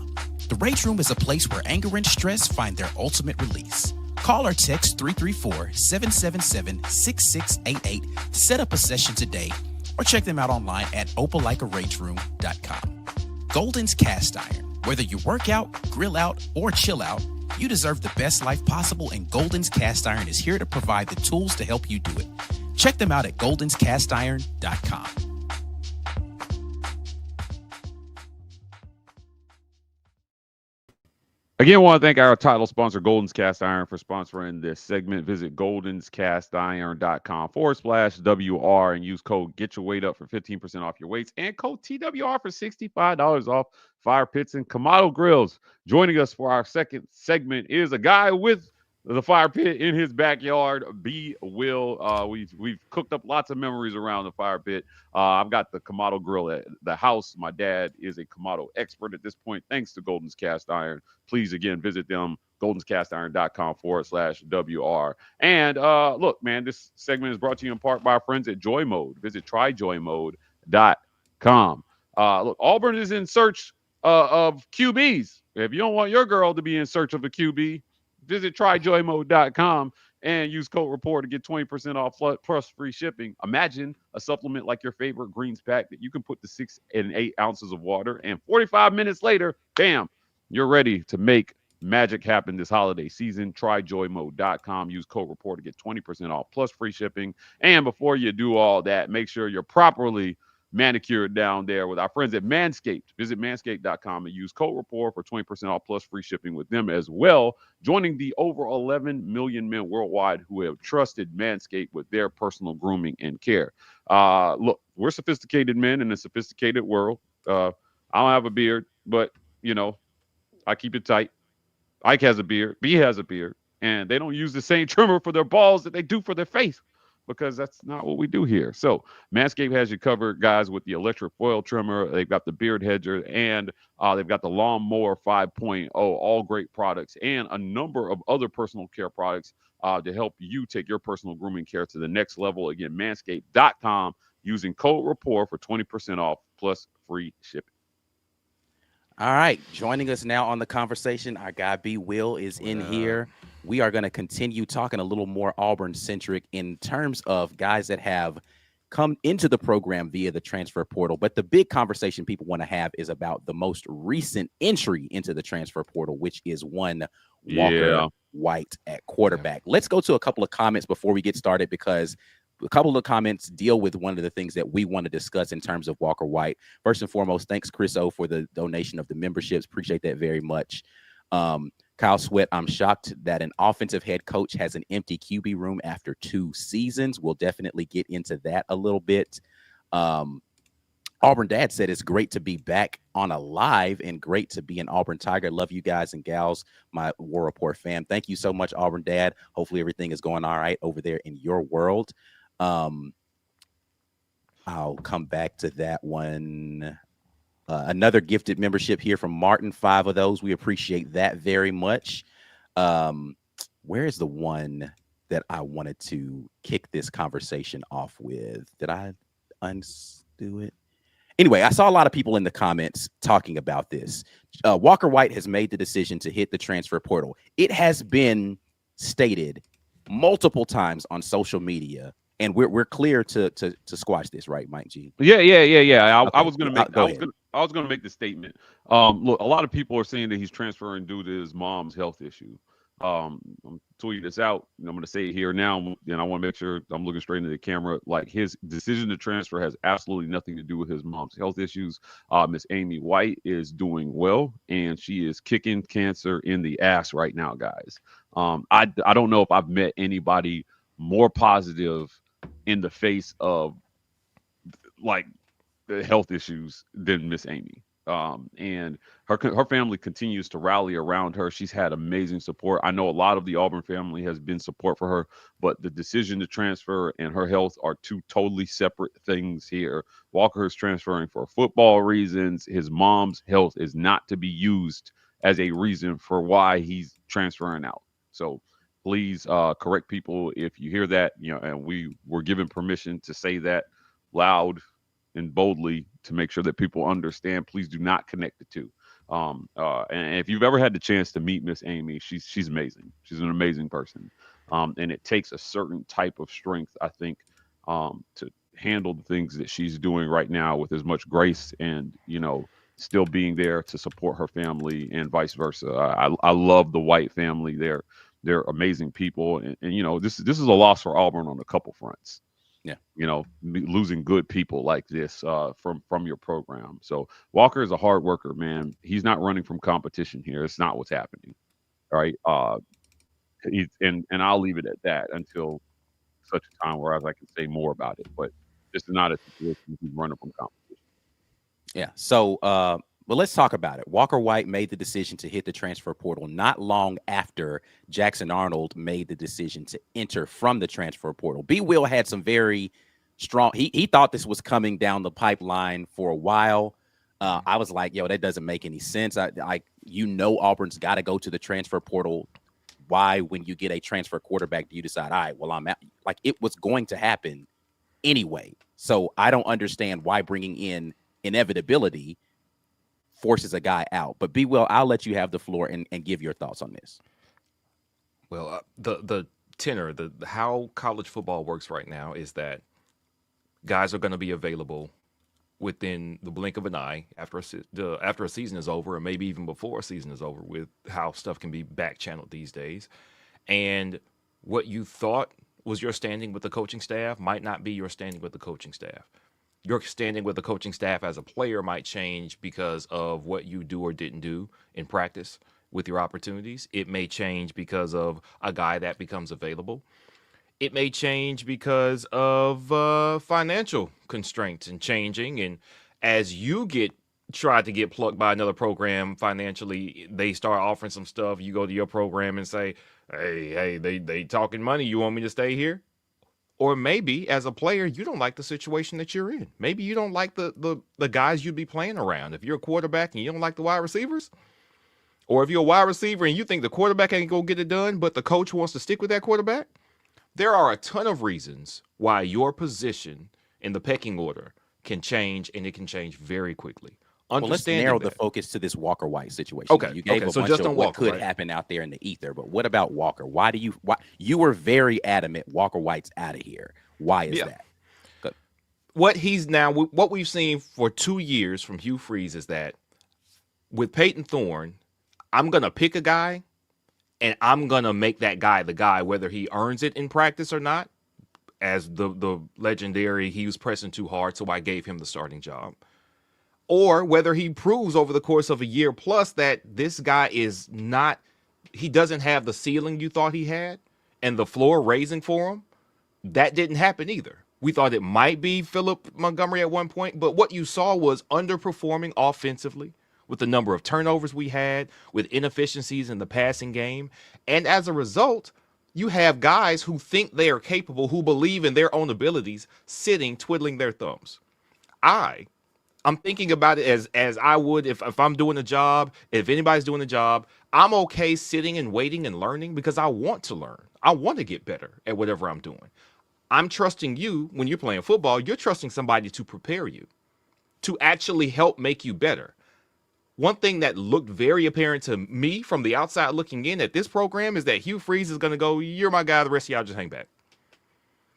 S5: The Rage Room is a place where anger and stress find their ultimate release. Call or text 334-777-6688 to set up a session today, or check them out online at opelikaRageRoom.com. Golden's Cast Iron. Whether you work out, grill out, or chill out, you deserve the best life possible, and Golden's Cast Iron is here to provide the tools to help you do it. Check them out at goldenscastiron.com.
S3: Again, I want to thank our title sponsor, Golden's Cast Iron, for sponsoring this segment. Visit goldenscastiron.com/WR and use code Get Your Weight Up for 15% off your weights, and code TWR for $65 off fire pits and Kamado grills. Joining us for our second segment is a guy with the fire pit in his backyard, B. Will. We've cooked up lots of memories around the fire pit. I've got the Kamado grill at the house. My dad is a Kamado expert at this point, thanks to Golden's Cast Iron. Please, again, visit them, goldenscastiron.com/WR. And look, man, this segment is brought to you in part by our friends at Joy Mode. Visit tryjoymode.com. Look, Auburn is in search of QBs. If you don't want your girl to be in search of a QB, visit tryjoymode.com and use code REPORT to get 20% off plus free shipping. Imagine a supplement like your favorite greens pack that you can put to 6 and 8 ounces of water, and 45 minutes later, bam, you're ready to make magic happen this holiday season, try joymode.com. Use code report to get 20% off plus free shipping. And before you do all that, make sure you're properly manicured down there with our friends at Manscaped. Visit manscaped.com and use code report for 20% off plus free shipping with them as well. Joining the over 11 million men worldwide who have trusted Manscaped with their personal grooming and care. Look, we're sophisticated men in a sophisticated world. I don't have a beard, but, I keep it tight. Ike has a beard. B has a beard. And they don't use the same trimmer for their balls that they do for their face because that's not what we do here. So Manscaped has you covered, guys, with the electric foil trimmer. They've got the beard hedger, and they've got the lawnmower 5.0, all great products, and a number of other personal care products to help you take your personal grooming care to the next level. Again, manscaped.com using code REPORT for 20% off plus free shipping.
S1: All right, joining us now on the conversation, our guy B Will is in here. We are going to continue talking a little more Auburn-centric in terms of guys that have come into the program via the transfer portal. But the big conversation people want to have is about the most recent entry into the transfer portal, which is one Walker White at quarterback. Let's go to a couple of comments before we get started, because a couple of comments deal with one of the things that we want to discuss in terms of Walker White. First and foremost, thanks, Chris O, for the donation of the memberships. Appreciate that very much. Kyle Sweat, I'm shocked that an offensive head coach has an empty QB room after 2 seasons. We'll definitely get into that a little bit. Auburn Dad said it's great to be back on a live and great to be an Auburn Tiger. Love you guys and gals, my War Report fam. Thank you so much, Auburn Dad. Hopefully everything is going all right over there in your world. I'll come back to that one. Another gifted membership here from Martin, 5 of those. We appreciate that very much. Where is the one that I wanted to kick this conversation off with? Did I undo it? Anyway, I saw a lot of people in the comments talking about this. Walker White has made the decision to hit the transfer portal. It has been stated multiple times on social media, and we're clear to squash this, right, Mike G?
S3: Yeah.
S1: Okay.
S3: I was gonna make. I was gonna make the statement. Look, a lot of people are saying that he's transferring due to his mom's health issue. I'm tweeting this out, and I'm gonna say it here now, and I want to make sure I'm looking straight into the camera. Like, his decision to transfer has absolutely nothing to do with his mom's health issues. Miss Amy White is doing well, and she is kicking cancer in the ass right now, guys. I don't know if I've met anybody more positive in the face of like the health issues than Miss Amy. And her family continues to rally around her. She's had amazing support. I know a lot of the Auburn family has been support for her, but the decision to transfer and her health are 2 totally separate things here. Walker is transferring for football reasons. His mom's health is not to be used as a reason for why he's transferring out. So please correct people if you hear that, and we were given permission to say that loud and boldly to make sure that people understand. Please do not connect the two. And if you've ever had the chance to meet Miss Amy, she's amazing. She's an amazing person. And it takes a certain type of strength, I think, to handle the things that she's doing right now with as much grace and, still being there to support her family and vice versa. I love the White family. They're amazing people. And this is a loss for Auburn on a couple fronts.
S1: Yeah.
S3: Losing good people like this from your program. So Walker is a hard worker, man. He's not running from competition here. It's not what's happening. All right. And I'll leave it at that until such a time where I can say more about it. But this is not a situation he's running from competition.
S1: Yeah. So, but let's talk about it. Walker White made the decision to hit the transfer portal not long after Jackson Arnold made the decision to enter from the transfer portal. B. Will had some very strong. He thought this was coming down the pipeline for a while. I was like, yo, that doesn't make any sense. Auburn's got to go to the transfer portal. Why, when you get a transfer quarterback, do you decide, all right, well, I'm out? Like, it was going to happen anyway. So I don't understand why bringing in inevitability forces a guy out. But B. Will, I'll let you have the floor and give your thoughts on this.
S6: Well, the tenor, how college football works right now is that guys are going to be available within the blink of an eye after after a season is over, or maybe even before a season is over, with how stuff can be back channeled these days. And what you thought was your standing with the coaching staff might not be your standing with the coaching staff. Your standing with the coaching staff as a player might change because of what you do or didn't do in practice with your opportunities. It may change because of a guy that becomes available. It may change because of financial constraints and changing. And as you try to get plucked by another program financially, they start offering some stuff. You go to your program and say, hey, they talking money. You want me to stay here? Or maybe as a player, you don't like the situation that you're in. Maybe you don't like the guys you'd be playing around. If you're a quarterback and you don't like the wide receivers, or if you're a wide receiver and you think the quarterback ain't gonna get it done, but the coach wants to stick with that quarterback, there are a ton of reasons why your position in the pecking order can change, and it can change very quickly.
S1: Well, let's narrow the focus to this Walker White situation.
S6: Okay.
S1: You gave a
S6: so
S1: bunch
S6: just
S1: of
S6: on
S1: what
S6: Walker,
S1: could
S6: right?
S1: happen out there in the ether, but what about Walker? Why you were very adamant Walker White's out of here. Why is that? Good.
S6: What we've seen for 2 years from Hugh Freeze is that with Peyton Thorne, I'm going to pick a guy and I'm going to make that guy the guy, whether he earns it in practice or not. As the legendary, he was pressing too hard, so I gave him the starting job. Or whether he proves over the course of a year plus that this guy he doesn't have the ceiling you thought he had and the floor raising for him. That didn't happen either. We thought it might be Philip Montgomery at one point, but what you saw was underperforming offensively with the number of turnovers we had, with inefficiencies in the passing game. And as a result, you have guys who think they are capable, who believe in their own abilities, sitting, twiddling their thumbs. I'm thinking about it as I would if I'm doing a job, if anybody's doing a job, I'm okay sitting and waiting and learning because I want to learn. I want to get better at whatever I'm doing. I'm trusting you when you're playing football. You're trusting somebody to prepare you, to actually help make you better. One thing that looked very apparent to me from the outside looking in at this program is that Hugh Freeze is going to go, you're my guy, the rest of y'all just hang back.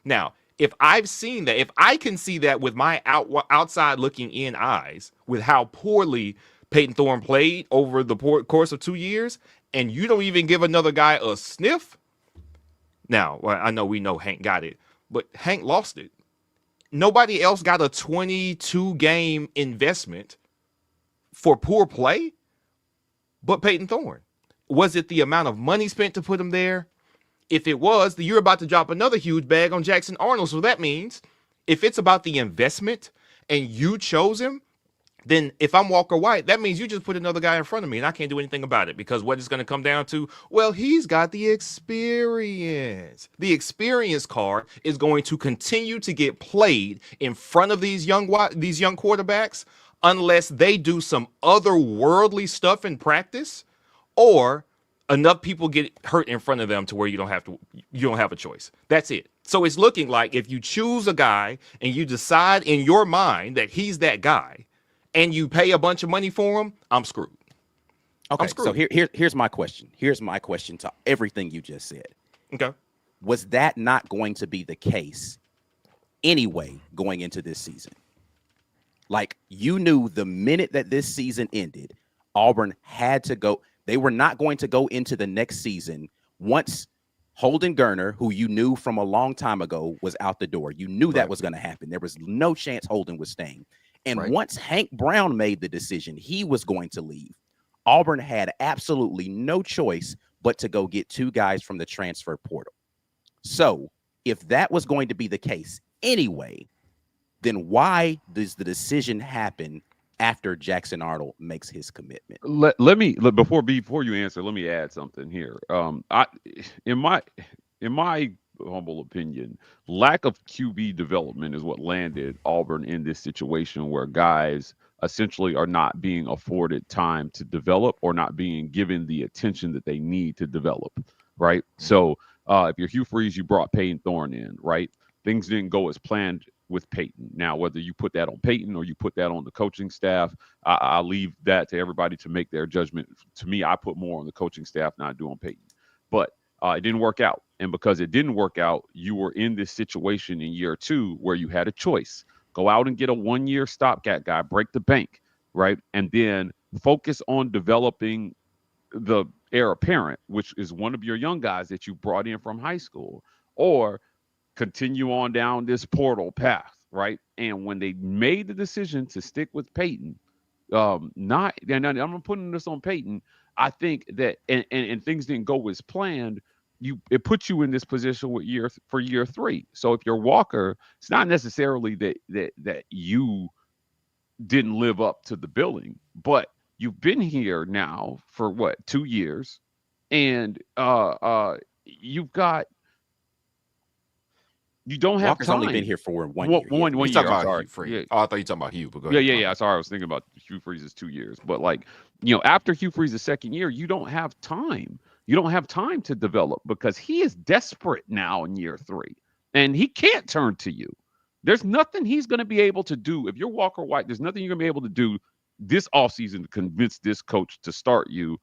S6: Now, if I've seen that, if I can see that with my outside looking in eyes, with how poorly Peyton Thorne played over the course of 2 years, and you don't even give another guy a sniff. Now, I know we know Hank got it, but Hank lost it. Nobody else got a 22-game investment for poor play but Peyton Thorne. Was it the amount of money spent to put him there? If it was, you're about to drop another huge bag on Jackson Arnold. So that means if it's about the investment and you chose him, then if I'm Walker White, that means you just put another guy in front of me and I can't do anything about it, because what it's going to come down to, well, he's got the experience. The experience card is going to continue to get played in front of these young quarterbacks unless they do some otherworldly stuff in practice, or enough people get hurt in front of them to where you don't have a choice. That's it. So it's looking like if you choose a guy and you decide in your mind that he's that guy and you pay a bunch of money for him, I'm screwed.
S1: Okay, so here's my question. Here's my question to everything you just said.
S6: Okay.
S1: Was that not going to be the case anyway going into this season? Like, you knew the minute that this season ended, Auburn had to go. They were not going to go into the next season once Holden Geriner, who you knew from a long time ago, was out the door. You knew that was going to happen. There was no chance Holden was staying. And once Hank Brown made the decision he was going to leave, Auburn had absolutely no choice but to go get two guys from the transfer portal. So if that was going to be the case anyway, then why does the decision happen after Jackson Arnold makes his commitment?
S3: Before you answer, let me add something here. In my humble opinion, lack of QB development is what landed Auburn in this situation where guys essentially are not being afforded time to develop or not being given the attention that they need to develop, right? So if you're Hugh Freeze, you brought Peyton Thorne in, right? Things didn't go as planned with Peyton. Now, whether you put that on Peyton or you put that on the coaching staff, I'll leave that to everybody to make their judgment. To me, I put more on the coaching staff than I do on Peyton. But it didn't work out. And because it didn't work out, you were in this situation in year two where you had a choice. Go out and get a 1-year stopgap guy, break the bank, right? And then focus on developing the heir apparent, which is one of your young guys that you brought in from high school, or continue on down this portal path, right? And when they made the decision to stick with Peyton, not, and I'm putting this on Peyton, I think that, and things didn't go as planned. It puts you in this position with year 3. So if you're Walker, it's not necessarily that you didn't live up to the billing, but you've been here now for what, 2 years, and you don't have
S1: Walker's
S3: time.
S1: only been here for 1 year.
S3: One
S6: He's
S3: year.
S6: talking
S3: I'm
S6: about
S3: sorry.
S6: Hugh Freeze.
S3: Yeah.
S6: Oh, I thought you were talking about Hugh. But go ahead.
S3: Yeah. Sorry, I was thinking about Hugh Freeze's 2 years, but like, after Hugh Freeze's second year, you don't have time. You don't have time to develop because he is desperate now in year 3, and he can't turn to you. There's nothing he's going to be able to do. If you're Walker White, there's nothing you're going to be able to do this offseason to convince this coach to start you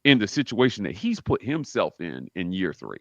S3: in the situation that he's put himself in year 3.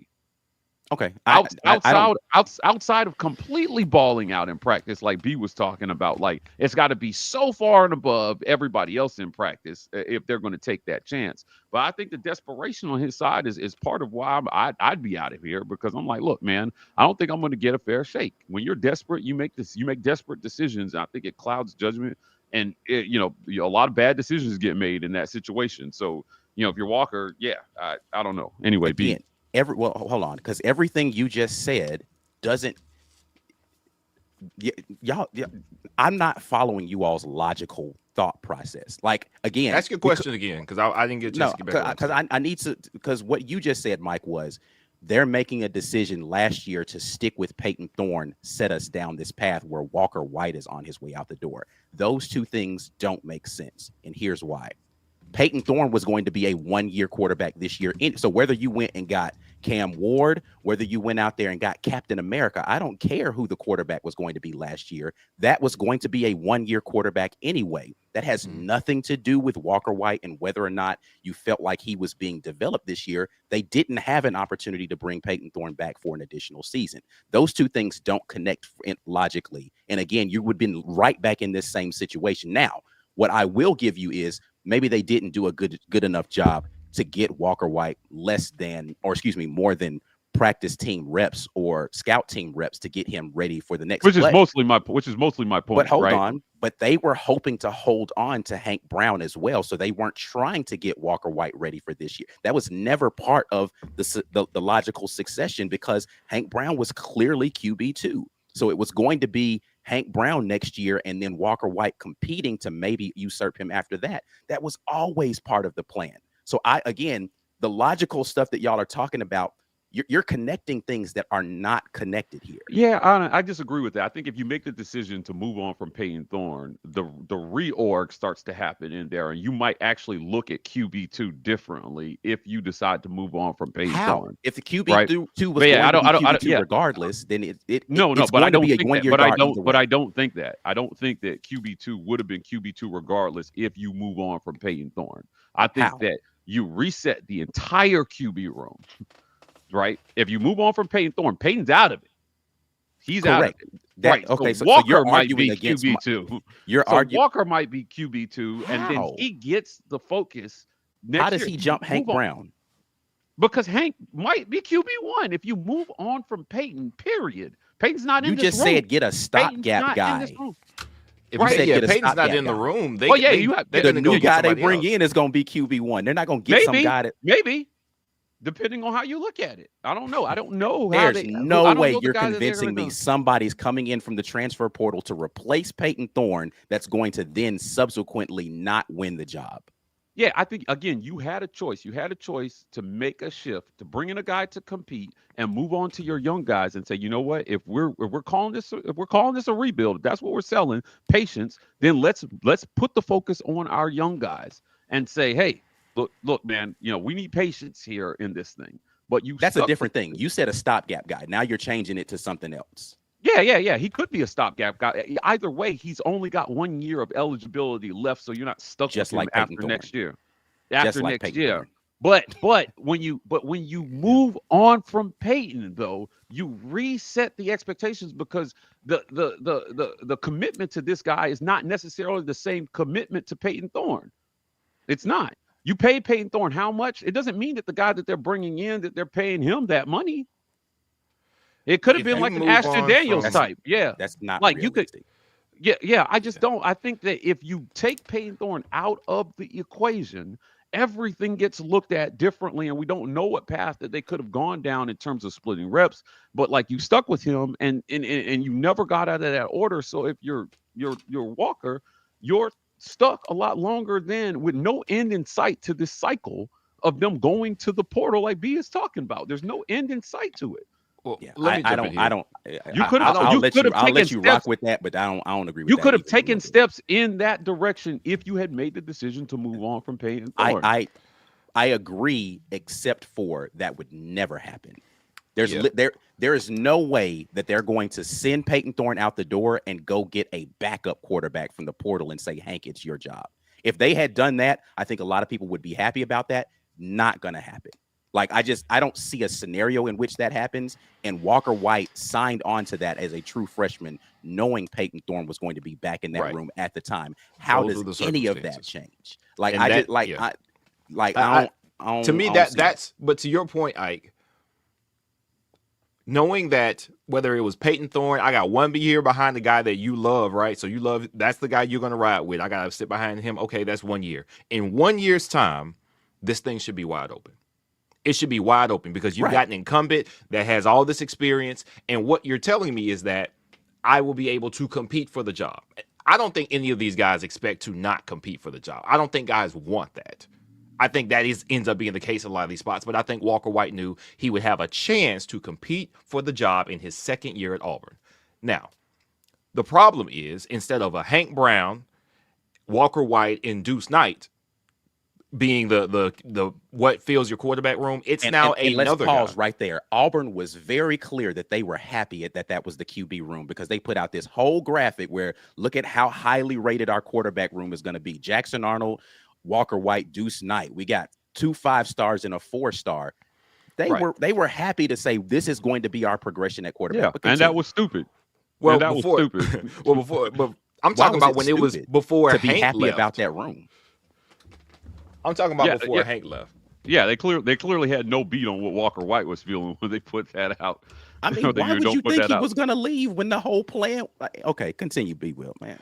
S1: Okay.
S3: Outside of completely balling out in practice, like B was talking about, like it's got to be so far and above everybody else in practice if they're going to take that chance. But I think the desperation on his side is part of why I'd be out of here, because I'm like, look, man, I don't think I'm going to get a fair shake. When you're desperate, you make desperate decisions. And I think it clouds judgment, and a lot of bad decisions get made in that situation. So if you're Walker, I don't know. Anyway,
S1: Again,
S3: B.
S1: Hold on, because everything you just said doesn't. Y'all, I'm not following you all's logical thought process. Like, again,
S6: ask your question again, because I didn't get a chance to get back.
S1: Because I need to, because what you just said, Mike, was they're making a decision last year to stick with Peyton Thorne, set us down this path where Walker White is on his way out the door. Those two things don't make sense, and here's why. Peyton Thorne was going to be a 1-year quarterback this year. So whether you went and got Cam Ward, whether you went out there and got Captain America, I don't care who the quarterback was going to be last year. That was going to be a 1-year quarterback anyway. That has nothing to do with Walker White and whether or not you felt like he was being developed this year. They didn't have an opportunity to bring Peyton Thorne back for an additional season. Those two things don't connect logically. And again, you would have been right back in this same situation. Now, what I will give you is maybe they didn't do a good enough job to get Walker White more than practice team reps or scout team reps to get him ready for the next
S3: Which
S1: play.
S3: is mostly my point.
S1: But hold
S3: right?
S1: on. But they were hoping to hold on to Hank Brown as well. So they weren't trying to get Walker White ready for this year. That was never part of the logical succession, because Hank Brown was clearly QB2. So it was going to be Hank Brown next year and then Walker White competing to maybe usurp him after that. That was always part of the plan. So the logical stuff that y'all are talking about, you're connecting things that are not connected here.
S3: Yeah, I disagree with that. I think if you make the decision to move on from Peyton Thorne, the reorg starts to happen in there, and you might actually look at QB2 differently if you decide to move on from Peyton Thorne.
S1: If the QB2 was going to be QB2 regardless, then it's
S3: but I don't
S1: be a
S3: think
S1: 1
S3: that.
S1: year
S3: But I
S1: guard
S3: don't.
S1: either
S3: But
S1: way.
S3: I don't think that. I don't think that QB2 would have been QB2 regardless if you move on from Peyton Thorne. I think that you reset the entire QB room. Right? If you move on from Peyton Thorne, Peyton's out of it. He's out of it.
S1: Right.
S3: Okay.
S1: So
S3: Walker
S1: you're
S3: might
S1: arguing
S3: be
S1: against
S3: QB2. Walker might be QB2, and then he gets the focus next year.
S1: How does he jump Hank Brown?
S3: Because Hank might be QB1 if you move on from Peyton, period. Peyton's not in this room.
S1: You just said get a stopgap guy.
S6: If you say Peyton's not in the room,
S1: the new guy they bring in is going to be QB1. They're not going to get some guy that
S3: maybe. Depending on how you look at it. I don't know.
S1: There's no way you're convincing me somebody's coming in from the transfer portal to replace Peyton Thorne that's going to then subsequently not win the job.
S3: Yeah, I think, again, you had a choice. You had a choice to make a shift, to bring in a guy to compete and move on to your young guys and say, you know what, if we're calling this a rebuild, if that's what we're selling, patience, then let's put the focus on our young guys and say, hey, Look, man, we need patience here in this thing. But that's
S1: a different thing. You said a stopgap guy. Now you're changing it to something else.
S3: Yeah. He could be a stopgap guy. Either way, he's only got 1 year of eligibility left, so you're not stuck
S1: just
S3: with him
S1: like
S3: after next year. After next year. But when you move on from Peyton, though, you reset the expectations because the commitment to this guy is not necessarily the same commitment to Peyton Thorne. It's not. You pay Peyton Thorne how much? It doesn't mean that the guy that they're bringing in, that they're paying him that money. It could have been like an Ashton Daniels type. Yeah.
S1: That's not
S3: like
S1: realistic.
S3: you could. Yeah. I just don't. I think that if you take Peyton Thorne out of the equation, everything gets looked at differently, and we don't know what path that they could have gone down in terms of splitting reps. But like you stuck with him, and you never got out of that order. So if you're Walker, you're stuck a lot longer than with no end in sight to this cycle of them going to the portal like B is talking about. There's no end in sight to it.
S6: Well,
S1: Yeah,
S6: let me
S1: I
S6: jump in
S1: don't.
S6: here.
S1: I'll let you rock with that, but I don't agree with that.
S3: You could have
S1: either.
S3: taken steps in that direction if you had made the decision to move on from Peyton Thorne.
S1: I agree, except for that would never happen. There is no way that they're going to send Peyton Thorne out the door and go get a backup quarterback from the portal and say, Hank, it's your job. If they had done that, I think a lot of people would be happy about that. Not going to happen. Like, I don't see a scenario in which that happens. And Walker White signed on to that as a true freshman, knowing Peyton Thorne was going to be back in that room at the time. How does any of that change? Like,
S6: to me, that's, but to your point, Ike, knowing that whether it was Peyton Thorne, I got one year behind the guy that you love, right? So you love, that's the guy you're going to ride with. I got to sit behind him. Okay, that's 1 year. In 1 year's time, this thing should be wide open. It should be wide open because you've got an incumbent that has all this experience. And what you're telling me is that I will be able to compete for the job. I don't think any of these guys expect to not compete for the job. I don't think guys want that. I think that ends up being the case in a lot of these spots. But I think Walker White knew he would have a chance to compete for the job in his second year at Auburn. Now, the problem is, instead of a Hank Brown, Walker White, and Deuce Knight being the what fills your quarterback room, it's now another
S1: let's pause
S6: guy.
S1: right there. Auburn was very clear that they were happy that was the QB room because they put out this whole graphic where look at how highly rated our quarterback room is going to be. Jackson Arnold, Walker White, Deuce Knight. We got 2 5-stars and a 4-star. They were happy to say this is going to be our progression at quarterback.
S3: Yeah, and that was stupid.
S6: Well,
S3: that was stupid.
S6: but I'm talking about when it was before
S1: to be
S6: Hank
S1: happy
S6: left.
S1: about that room.
S6: I'm talking about before Hank left.
S3: Yeah, they clearly had no beat on what Walker White was feeling when they put that out.
S1: I mean, why would you think he was going to leave when the whole plan? Okay, continue, B. Will, man.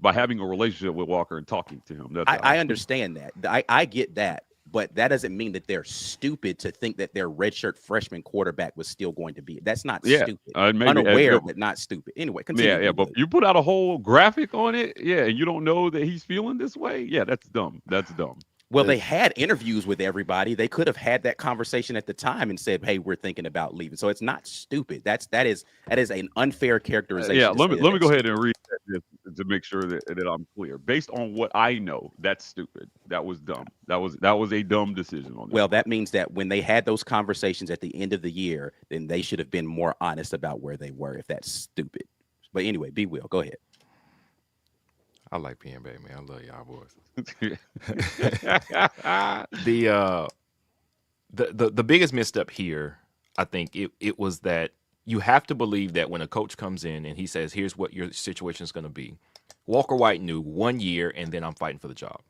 S3: By having a relationship with Walker and talking to him.
S1: I understand that. I get that, but that doesn't mean that they're stupid to think that their redshirt freshman quarterback was still going to be. That's not stupid. Unaware, but not stupid. Anyway, continue.
S3: Yeah, but you put out a whole graphic on it, and you don't know that he's feeling this way. Yeah, that's dumb. That's dumb.
S1: Well, they had interviews with everybody. They could have had that conversation at the time and said, "Hey, we're thinking about leaving." So it's not stupid. That is an unfair characterization.
S3: Yeah, let me go ahead and read that to make sure that I'm clear. Based on what I know, that's stupid. That was dumb. That was a dumb decision on that.
S1: Well, that means that when they had those conversations at the end of the year, then they should have been more honest about where they were. If that's stupid, but anyway, B. Will, go ahead.
S6: I like being back, man. I love y'all boys. The biggest misstep here, I think it was that you have to believe that when a coach comes in and he says, here's what your situation is going to be. Walker White knew 1 year and then I'm fighting for the job.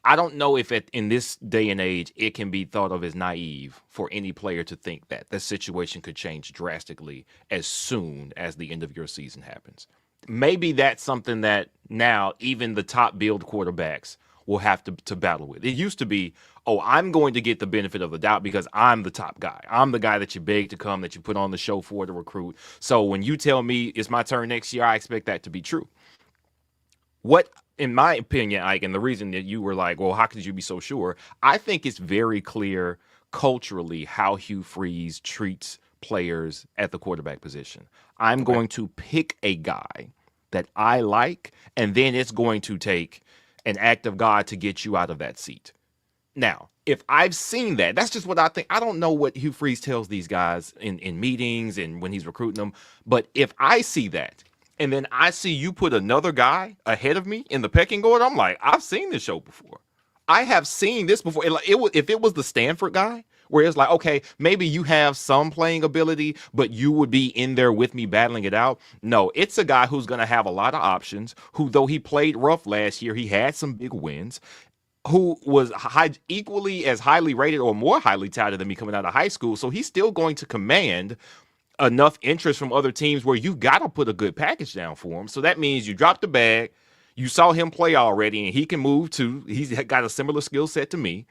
S6: I don't know if in this day and age, it can be thought of as naive for any player to think that the situation could change drastically as soon as the end of your season happens. Maybe that's something that now even the top build quarterbacks will have to battle with. It used to be, I'm going to get the benefit of the doubt because I'm the top guy. I'm the guy that you beg to come, that you put on the show for to recruit. So when you tell me it's my turn next year, I expect that to be true. What, in my opinion, Ike, and the reason that you were like, well, how could you be so sure? I think it's very clear culturally how Hugh Freeze treats players at the quarterback position. I'm going to pick a guy that I like, and then it's going to take an act of God to get you out of that seat. Now, if I've seen that, that's just what I think. I don't know what Hugh Freeze tells these guys in meetings and when he's recruiting them, but if I see that, and then I see you put another guy ahead of me in the pecking order, I'm like, I've seen this show before. I have seen this before. If it was the Stanford guy, where it's like, okay, maybe you have some playing ability, but you would be in there with me battling it out. No, it's a guy who's going to have a lot of options, who, though he played rough last year, he had some big wins, who was equally as highly rated or more highly touted than me coming out of high school. So he's still going to command enough interest from other teams where you got to put a good package down for him. So that means you drop the bag. You saw him play already, and he can move too. He's got a similar skill set to me.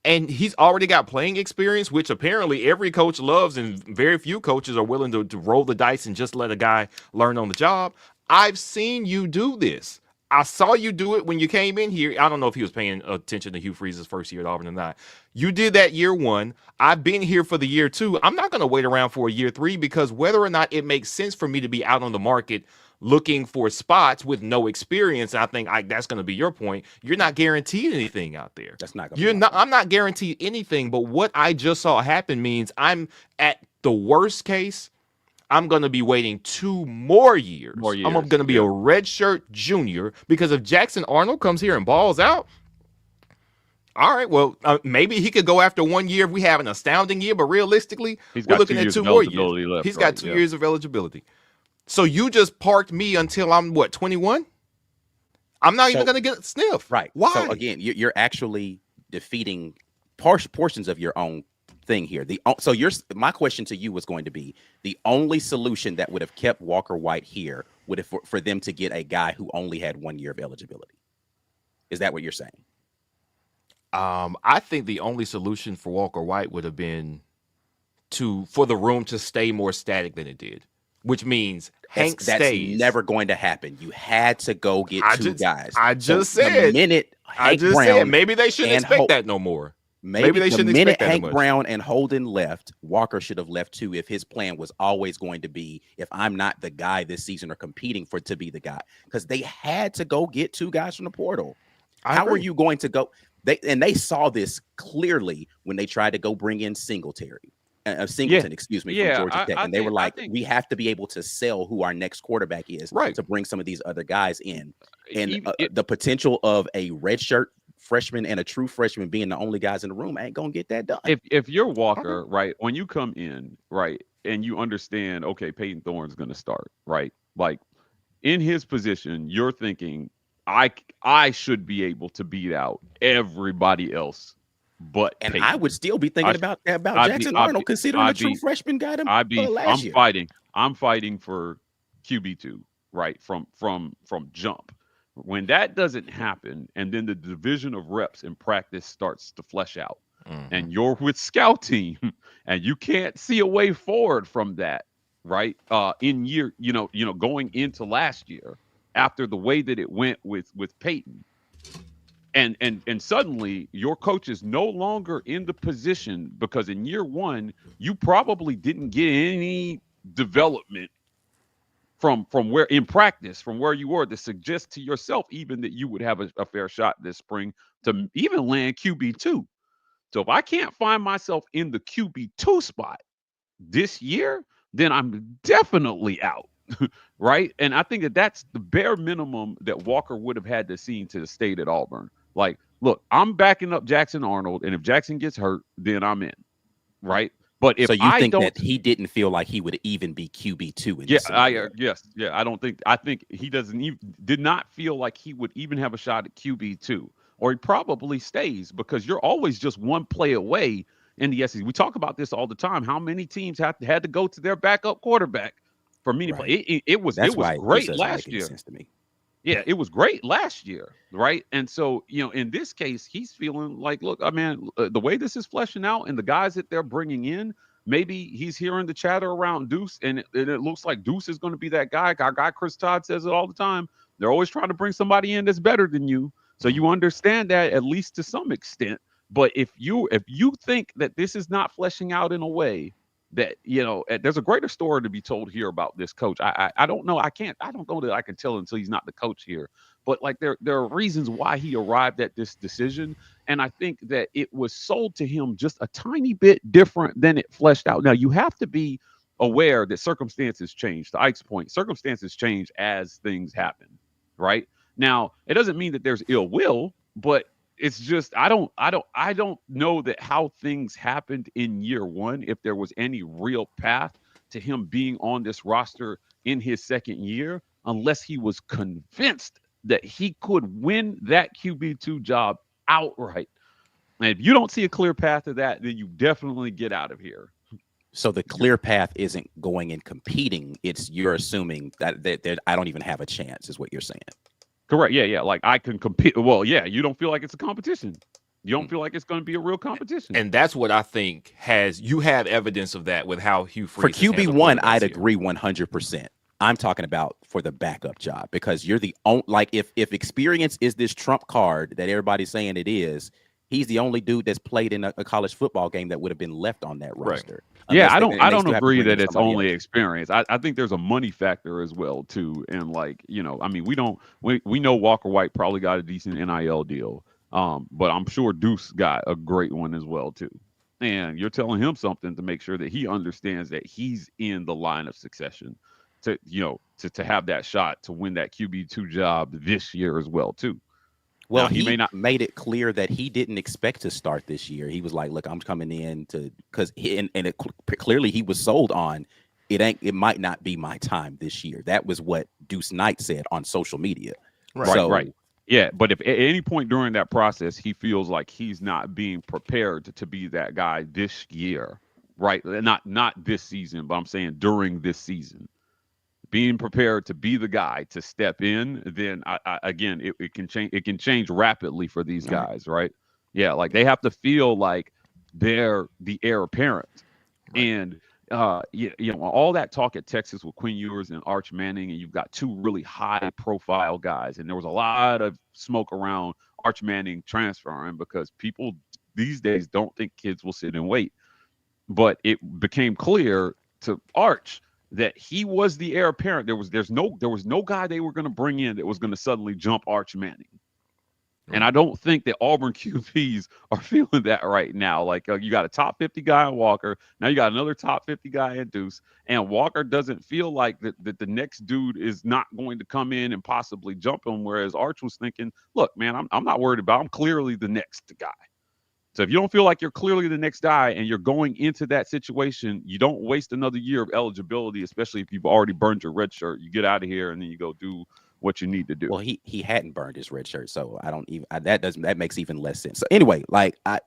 S6: And he's already got playing experience, which apparently every coach loves, and very few coaches are willing to roll the dice and just let a guy learn on the job. I've seen you do this. I saw you do it when you came in here. I don't know if he was paying attention to Hugh Freeze's first year at Auburn or not. You did that year one. I've been here for the year two. I'm not going to wait around for a year three, because whether or not it makes sense for me to be out on the market looking for spots with no experience, and I think that's going to be your point. You're not guaranteed anything out there.
S1: That's not going to
S6: I'm not guaranteed anything, but what I just saw happen means I'm at the worst case, I'm going to be waiting 2 more years. I'm going to be a redshirt junior, because if Jackson Arnold comes here and balls out, all right, well, maybe he could go after 1 year if we have an astounding year, but realistically, we're looking at 2 more years.
S3: Left,
S6: He's got 2 years of eligibility. So you just parked me until I'm, 21? I'm not even going to get a sniff.
S1: Right.
S6: Why?
S1: So again, you're actually defeating portions of your own thing here. My question to you was going to be, the only solution that would have kept Walker White here would have for them to get a guy who only had 1 year of eligibility. Is that what you're saying?
S6: I think the only solution for Walker White would have been for the room to stay more static than it did, which means Hank stays.
S1: That's never going to happen. You had to go get two guys.
S6: I just said maybe they shouldn't expect that no more. Maybe they shouldn't expect that
S1: Hank Brown and Holden left, Walker should have left too, if his plan was always going to be, if I'm not the guy this season or competing to be the guy, because they had to go get 2 guys from the portal. How are you going to go? They saw this clearly when they tried to go bring in Singleton, from Georgia Tech, and they were like, we have to be able to sell who our next quarterback is, to bring some of these other guys in. And the potential of a redshirt freshman and a true freshman being the only guys in the room ain't gonna get that done.
S3: If you're Walker, right, when you come in, right, and you understand, okay, Peyton Thorne's gonna start, right, like in his position, you're thinking, I should be able to beat out everybody else, but
S1: and
S3: Peyton.
S1: I would still be thinking about Jackson Arnold, considering a true freshman got him last year.
S3: I'm fighting for QB2, right, from jump. When that doesn't happen, and then the division of reps in practice starts to flesh out, and you're with scout team, and you can't see a way forward from that, right? In year, going into last year, after the way that it went with Peyton, and suddenly your coach is no longer in the position, because in year one you probably didn't get any development from where in practice from where you were to suggest to yourself even that you would have a fair shot this spring to even land QB2. So if I can't find myself in the QB2 spot this year, then I'm definitely out. Right. And I think that's the bare minimum that Walker would have had to see to stay at Auburn. Like, look, I'm backing up Jackson Arnold, and if Jackson gets hurt, then I'm in. Right. But if
S1: I that he didn't feel like he would even be QB2
S3: I think he did not feel like he would even have a shot at QB2, or he probably stays, because you're always just one play away in the SEC. We talk about this all the time. How many teams had to go to their backup quarterback for me to play? It was great last year.
S1: To me.
S3: Yeah, it was great last year, right? And so, in this case, he's feeling like, look, the way this is fleshing out and the guys that they're bringing in, maybe he's hearing the chatter around Deuce, and it looks like Deuce is going to be that guy. Our guy Chris Todd says it all the time. They're always trying to bring somebody in that's better than you. So you understand that at least to some extent. But if you think that this is not fleshing out in a way that, there's a greater story to be told here about this coach. I don't know. I don't know that I can tell until he's not the coach here. But like there are reasons why he arrived at this decision. And I think that it was sold to him just a tiny bit different than it fleshed out. Now, you have to be aware that circumstances change. To Ike's point, circumstances change as things happen, right? Now, it doesn't mean that there's ill will, but it's just I don't know that how things happened in year one, if there was any real path to him being on this roster in his second year, unless he was convinced that he could win that QB2 job outright. And if you don't see a clear path to that, then you definitely get out of here.
S1: So the clear path isn't going and competing. It's you're assuming that I don't even have a chance, is what you're saying.
S3: Correct. Yeah. Like I can compete. Well, yeah, you don't feel like it's a competition. You don't feel like it's going to be a real competition.
S6: And that's what I think you have evidence of that with how Hugh Freeze.
S1: For QB1, I'd agree 100%. I'm talking about for the backup job, because you're the only, like, if experience is this trump card that everybody's saying it is, he's the only dude that's played in a college football game that would have been left on that roster.
S3: Yeah, I don't agree that it's only experience. I think there's a money factor as well too. And like, I mean, we know Walker White probably got a decent NIL deal. But I'm sure Deuce got a great one as well too. And you're telling him something to make sure that he understands that he's in the line of succession to have that shot to win that QB2 job this year as well too.
S1: Well, he may not made it clear that he didn't expect to start this year. He was like, "Look, I'm coming in because clearly he was sold on it might not be my time this year." That was what Deuce Knight said on social media.
S3: Right. Yeah, but if at any point during that process he feels like he's not being prepared to be that guy this year, right? Not this season, but I'm saying during this season, being prepared to be the guy to step in, then again, it can change. It can change rapidly for these guys, right? Yeah, like they have to feel like they're the heir apparent, and all that talk at Texas with Quinn Ewers and Arch Manning, and you've got two really high-profile guys, and there was a lot of smoke around Arch Manning transferring because people these days don't think kids will sit and wait, but it became clear to Arch that he was the heir apparent. There was no guy they were going to bring in that was going to suddenly jump Arch Manning. And I don't think that Auburn QBs are feeling that right now. Like you got a top 50 guy in Walker. Now you got another top 50 guy in Deuce. And Walker doesn't feel like that the next dude is not going to come in and possibly jump him. Whereas Arch was thinking, look, man, I'm not worried about, I'm clearly the next guy. So if you don't feel like you're clearly the next guy and you're going into that situation, you don't waste another year of eligibility, especially if you've already burned your red shirt. You get out of here and then you go do what you need to do.
S1: Well, he hadn't burned his red shirt, so I don't even that makes even less sense. So anyway, like I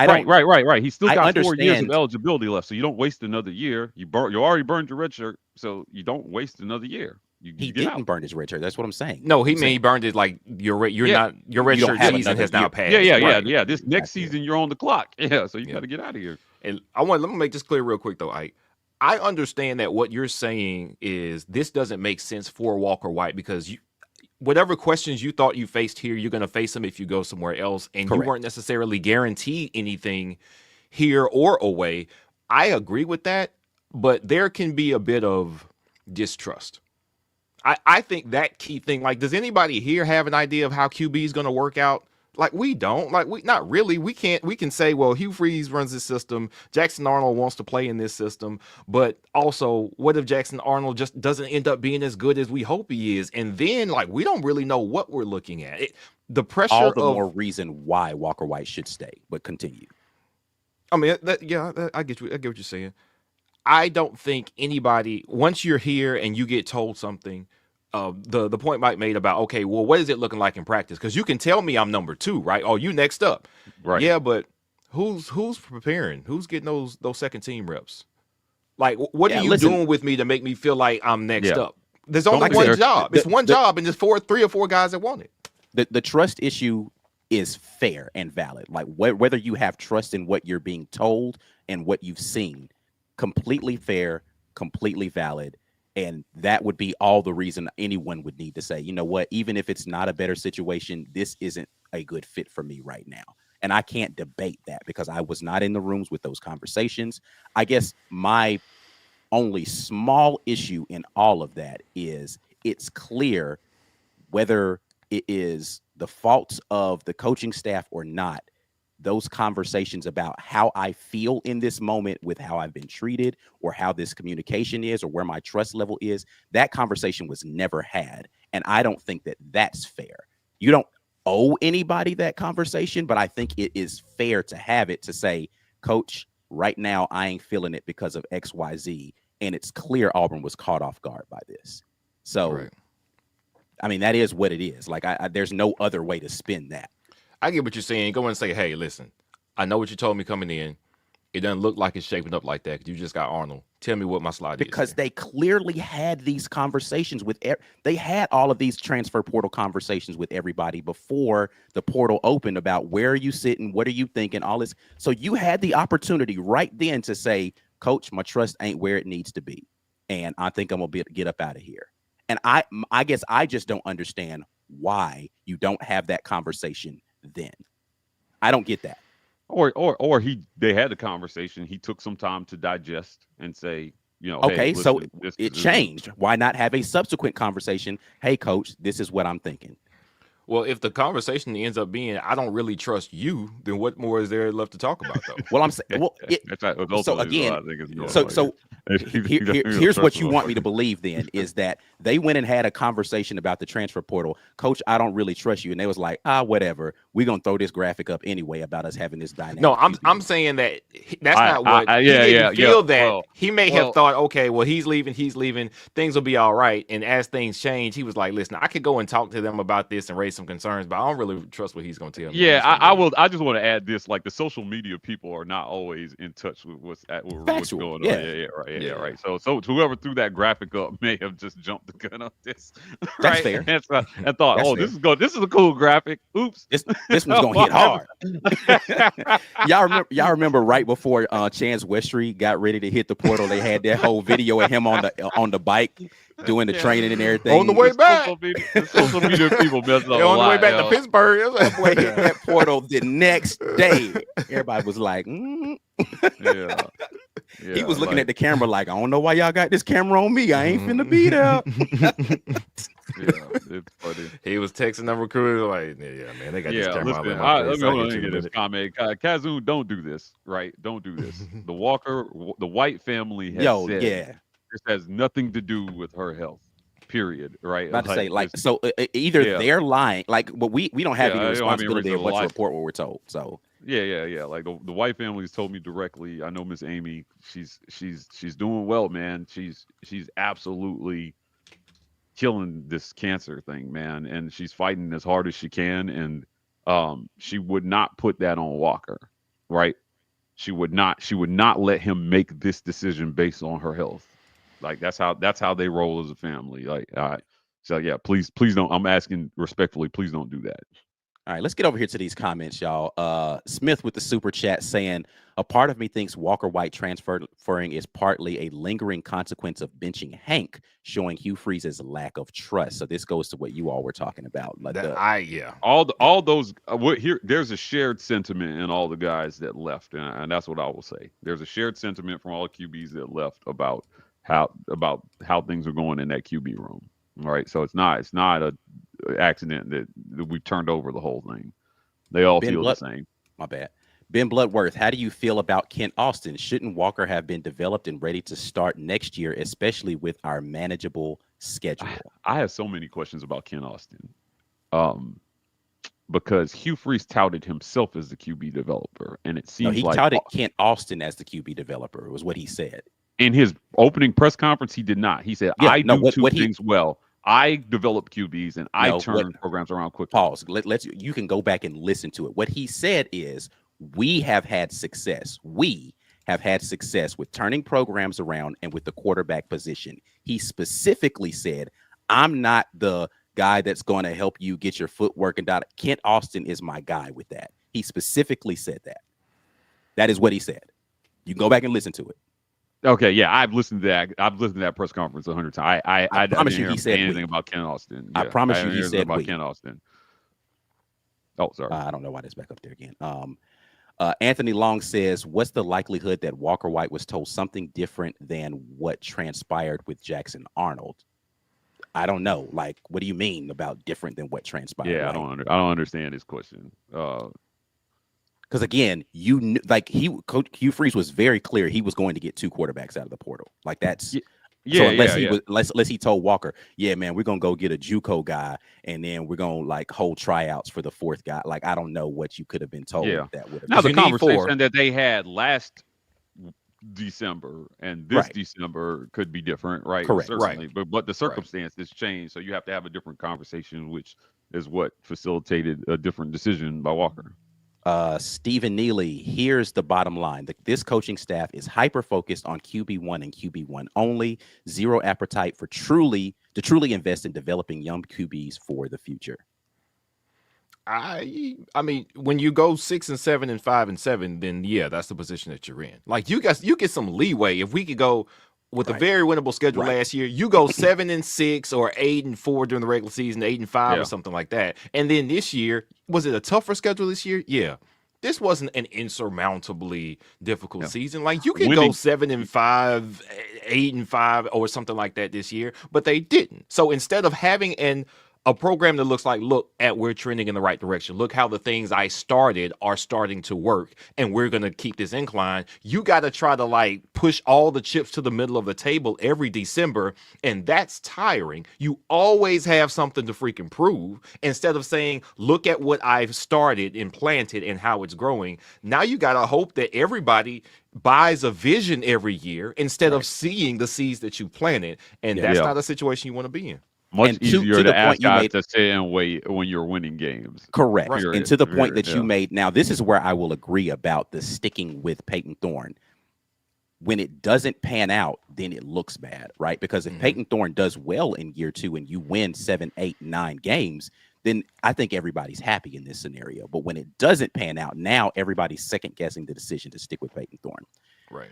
S1: don't
S3: right. He's still got 4 years of eligibility left, so you don't waste another year. You already burned your red shirt, so you don't waste another year.
S1: He didn't burn his red shirt. That's what I'm saying.
S6: No, he burned it like your red shirt season has now passed.
S3: Yeah. This next season you're on the clock. Yeah, so you got to get out of here.
S6: And let me make this clear real quick though, Ike. I understand that what you're saying is this doesn't make sense for Walker White because whatever questions you thought you faced here, you're going to face them if you go somewhere else, and you weren't necessarily guaranteed anything here or away. I agree with that, but there can be a bit of distrust. I think that key thing, like, does anybody here have an idea of how QB is going to work out? Like, we don't. Like, not really. We can say, well, Hugh Freeze runs this system. Jackson Arnold wants to play in this system. But also, what if Jackson Arnold just doesn't end up being as good as we hope he is? And then, like, we don't really know what we're looking at. The pressure
S1: all the more reason why Walker White should stay. But continue.
S6: I mean, I get what you're saying. I don't think anybody, once you're here and you get told something, the point Mike made about, okay, well, what is it looking like in practice? Because you can tell me I'm number 2, right? Oh, you next up.
S3: Right.
S6: Yeah, but who's preparing? Who's getting those second team reps? Like, what are you doing with me to make me feel like I'm next up? There's only one job. It's one job, and there's 3 or 4 guys that want it.
S1: The trust issue is fair and valid. Like, whether you have trust in what you're being told and what you've seen, completely fair, completely valid. And that would be all the reason anyone would need to say, you know what, even if it's not a better situation, this isn't a good fit for me right now. And I can't debate that because I was not in the rooms with those conversations. I guess my only small issue in all of that is it's clear whether it is the faults of the coaching staff or not. Those conversations about how I feel in this moment with how I've been treated or how this communication is or where my trust level is, that conversation was never had. And I don't think that that's fair. You don't, owe anybody that conversation, but I think it is fair to have it to say, Coach, right now I ain't feeling it because of XYZ. And it's clear Auburn was caught off guard by this. So,
S6: Right.
S1: I mean, that is what it is. Like, there's no other way to spin that.
S6: I get what you're saying. Go and say, hey, listen, I know what you told me coming in. It doesn't look like it's shaping up like that because you just got Arnold. Tell me what my slide
S1: Because
S6: is.
S1: they clearly had these conversations with they had all of these transfer portal conversations with everybody before the portal opened about where are you sitting, what are you thinking, all this. So you had the opportunity right then to say, Coach, my trust ain't where it needs to be, and I think I'm gonna get up out of here. And I guess I just don't understand why you don't have that conversation then. I don't get that.
S3: Or they had the conversation. He took some time to digest and say, you know,
S1: Okay,
S3: hey,
S1: so
S3: listen,
S1: it changed. Why not have a subsequent conversation? Hey, Coach, this is what I'm thinking.
S6: Well, if the conversation ends up being, I don't really trust you, then what more is there left to talk about, though?
S1: Well, I'm saying, well,
S3: That's right.
S1: so again,
S3: I think it's going
S1: so
S3: like
S1: here's what you want me to believe then is that they went and had a conversation about the transfer portal. Coach, I don't really trust you. And they was like, whatever. We're going to throw this graphic up anyway about us having this dynamic.
S6: No, I'm saying that that's not what he didn't feel that.
S3: Well,
S6: he may have thought, okay, well, he's leaving, things will be all right. And as things change, he was like, listen, I could go and talk to them about this and raise some concerns, but I don't really trust what he's going to tell me.
S3: Yeah, I will. I just want to add this: like the social media people are not always in touch with what's going on.
S1: Yeah,
S3: right. So whoever threw that graphic up may have just jumped the gun on this.
S1: That's
S3: right?
S1: fair.
S3: And thought,
S1: That's
S3: oh,
S1: fair.
S3: this is a cool graphic. Oops,
S1: This one's gonna hit hard. y'all remember right before Chance Westry got ready to hit the portal, they had that whole video of him on the bike doing the training and everything.
S6: On the way back,
S3: social media people mess up.
S6: on the way back to Pittsburgh.
S1: Boy hit that portal the next day. Everybody was like,
S3: Yeah,
S1: he was looking at the camera like, I don't know why y'all got this camera on me. I ain't finna be there.
S3: Yeah, it's funny.
S6: He was texting them recruiters like, yeah, man, they got this camera
S3: listen, let me get this comment. Kazoon, don't do this, right? Don't do this. The White family has said this has nothing to do with her health, period, right?
S1: About to say, either they're lying, like, but we don't have any responsibility of what to report what we're told, so.
S3: Yeah. Like the White family's told me directly. I know Miss Amy. She's doing well, man. She's absolutely killing this cancer thing, man, and she's fighting as hard as she can. And she would not put that on Walker, right? She would not let him make this decision based on her health. Like that's how they roll as a family. Like, all right. So yeah, please don't. I'm asking respectfully, please don't do that.
S1: All right, let's get over here to these comments, y'all. Smith with the super chat saying, a part of me thinks Walker White transferring is partly a lingering consequence of benching Hank, showing Hugh Freeze's lack of trust. So this goes to what you all were talking about. Like
S3: all those here. There's a shared sentiment in all the guys that left, and that's what I will say. There's a shared sentiment from all the QBs that left about how things are going in that QB room. All right, so it's not a accident that we turned over the whole thing. They all feel the same.
S1: My bad. Ben Bloodworth, how do you feel about Kent Austin? Shouldn't Walker have been developed and ready to start next year, especially with our manageable schedule?
S3: I have so many questions about Kent Austin. Because Hugh Freeze touted himself as the QB developer, and it seems
S1: he touted Kent Austin as the QB developer, was what he said.
S3: In his opening press conference, he did not. He said, I do two things well. I develop QBs and I turn programs around quickly.
S1: Pause. You can go back and listen to it. What he said is, we have had success. We have had success with turning programs around and with the quarterback position. He specifically said, I'm not the guy that's going to help you get your foot working out. Kent Austin is my guy with that. He specifically said that. That is what he said. You can go back and listen to it.
S3: Okay, yeah, I've listened to that press conference 100 times. I
S1: promise you,
S3: didn't
S1: he said
S3: anything about Kent Austin.
S1: I promise you, he said
S3: about Kent Austin. Oh, sorry.
S1: I don't know why that's back up there again. Anthony Long says, what's the likelihood that Walker White was told something different than what transpired with Jackson Arnold? I don't know. Like, what do you mean about different than what transpired?
S3: Yeah, right? I don't understand his question.
S1: Because again, Coach Hugh Freeze was very clear he was going to get two quarterbacks out of the portal. Like that's
S3: Yeah,
S1: So unless
S3: yeah,
S1: he
S3: yeah.
S1: was, unless he told Walker, yeah, man, we're gonna go get a JUCO guy, and then we're gonna like hold tryouts for the fourth guy. Like I don't know what you could have been told
S3: Yeah.
S1: that would have
S3: Now
S6: Because
S3: the
S6: you
S1: changed.
S6: need four.
S3: conversation that they had last December and this
S1: Right.
S3: December could be different, right?
S1: Correct.
S3: Certainly,
S6: Right.
S3: but the
S6: Right.
S3: circumstances change, so you have to have a different conversation, which is what facilitated a different decision by Walker.
S1: Stephen Neely, here's the bottom line. This coaching staff is hyper focused on QB1 and QB1 only, zero appetite for truly invest in developing young QBs for the future.
S6: I mean, when you go 6 and 7 and 5 and 7, then yeah, that's the position that you're in. Like you get some leeway. If we could go with a
S1: Right.
S6: very winnable schedule
S1: Right.
S6: last year, you go 7 and 6 or 8 and 4 during the regular season, 8 and 5
S3: Yeah.
S6: or something like that. And then this year, was it a tougher schedule this year? Yeah. This wasn't an insurmountably difficult
S3: Yeah.
S6: season. Like you could go
S3: Winning.
S6: 7 and 5, 8 and 5, or something like that this year, but they didn't. So instead of having a program that looks like, look at we're trending in the right direction. Look how the things I started are starting to work, and we're gonna keep this incline. You got to try to like push all the chips to the middle of the table every December, and that's tiring. You always have something to freaking prove instead of saying, look at what I've started and planted and how it's growing. Now you got to hope that everybody buys a vision every year instead of seeing the seeds that you planted, and
S1: Yeah.
S6: that's
S3: Yeah.
S6: not a situation you want to be in.
S3: Much
S1: And to
S3: easier
S1: the
S3: to
S1: point
S3: ask
S1: you
S3: guys
S1: made-
S3: to sit and wait when you're winning games.
S1: Correct.
S6: Right.
S1: And to the point that you
S3: Yeah.
S1: made, now this is where I will agree about the sticking with Peyton Thorne. When it doesn't pan out, then it looks bad, right? Because if Peyton Thorne does well in year 2 and you win 7, 8, 9 games, then I think everybody's happy in this scenario. But when it doesn't pan out, now everybody's second guessing the decision to stick with Peyton Thorne.
S6: Right.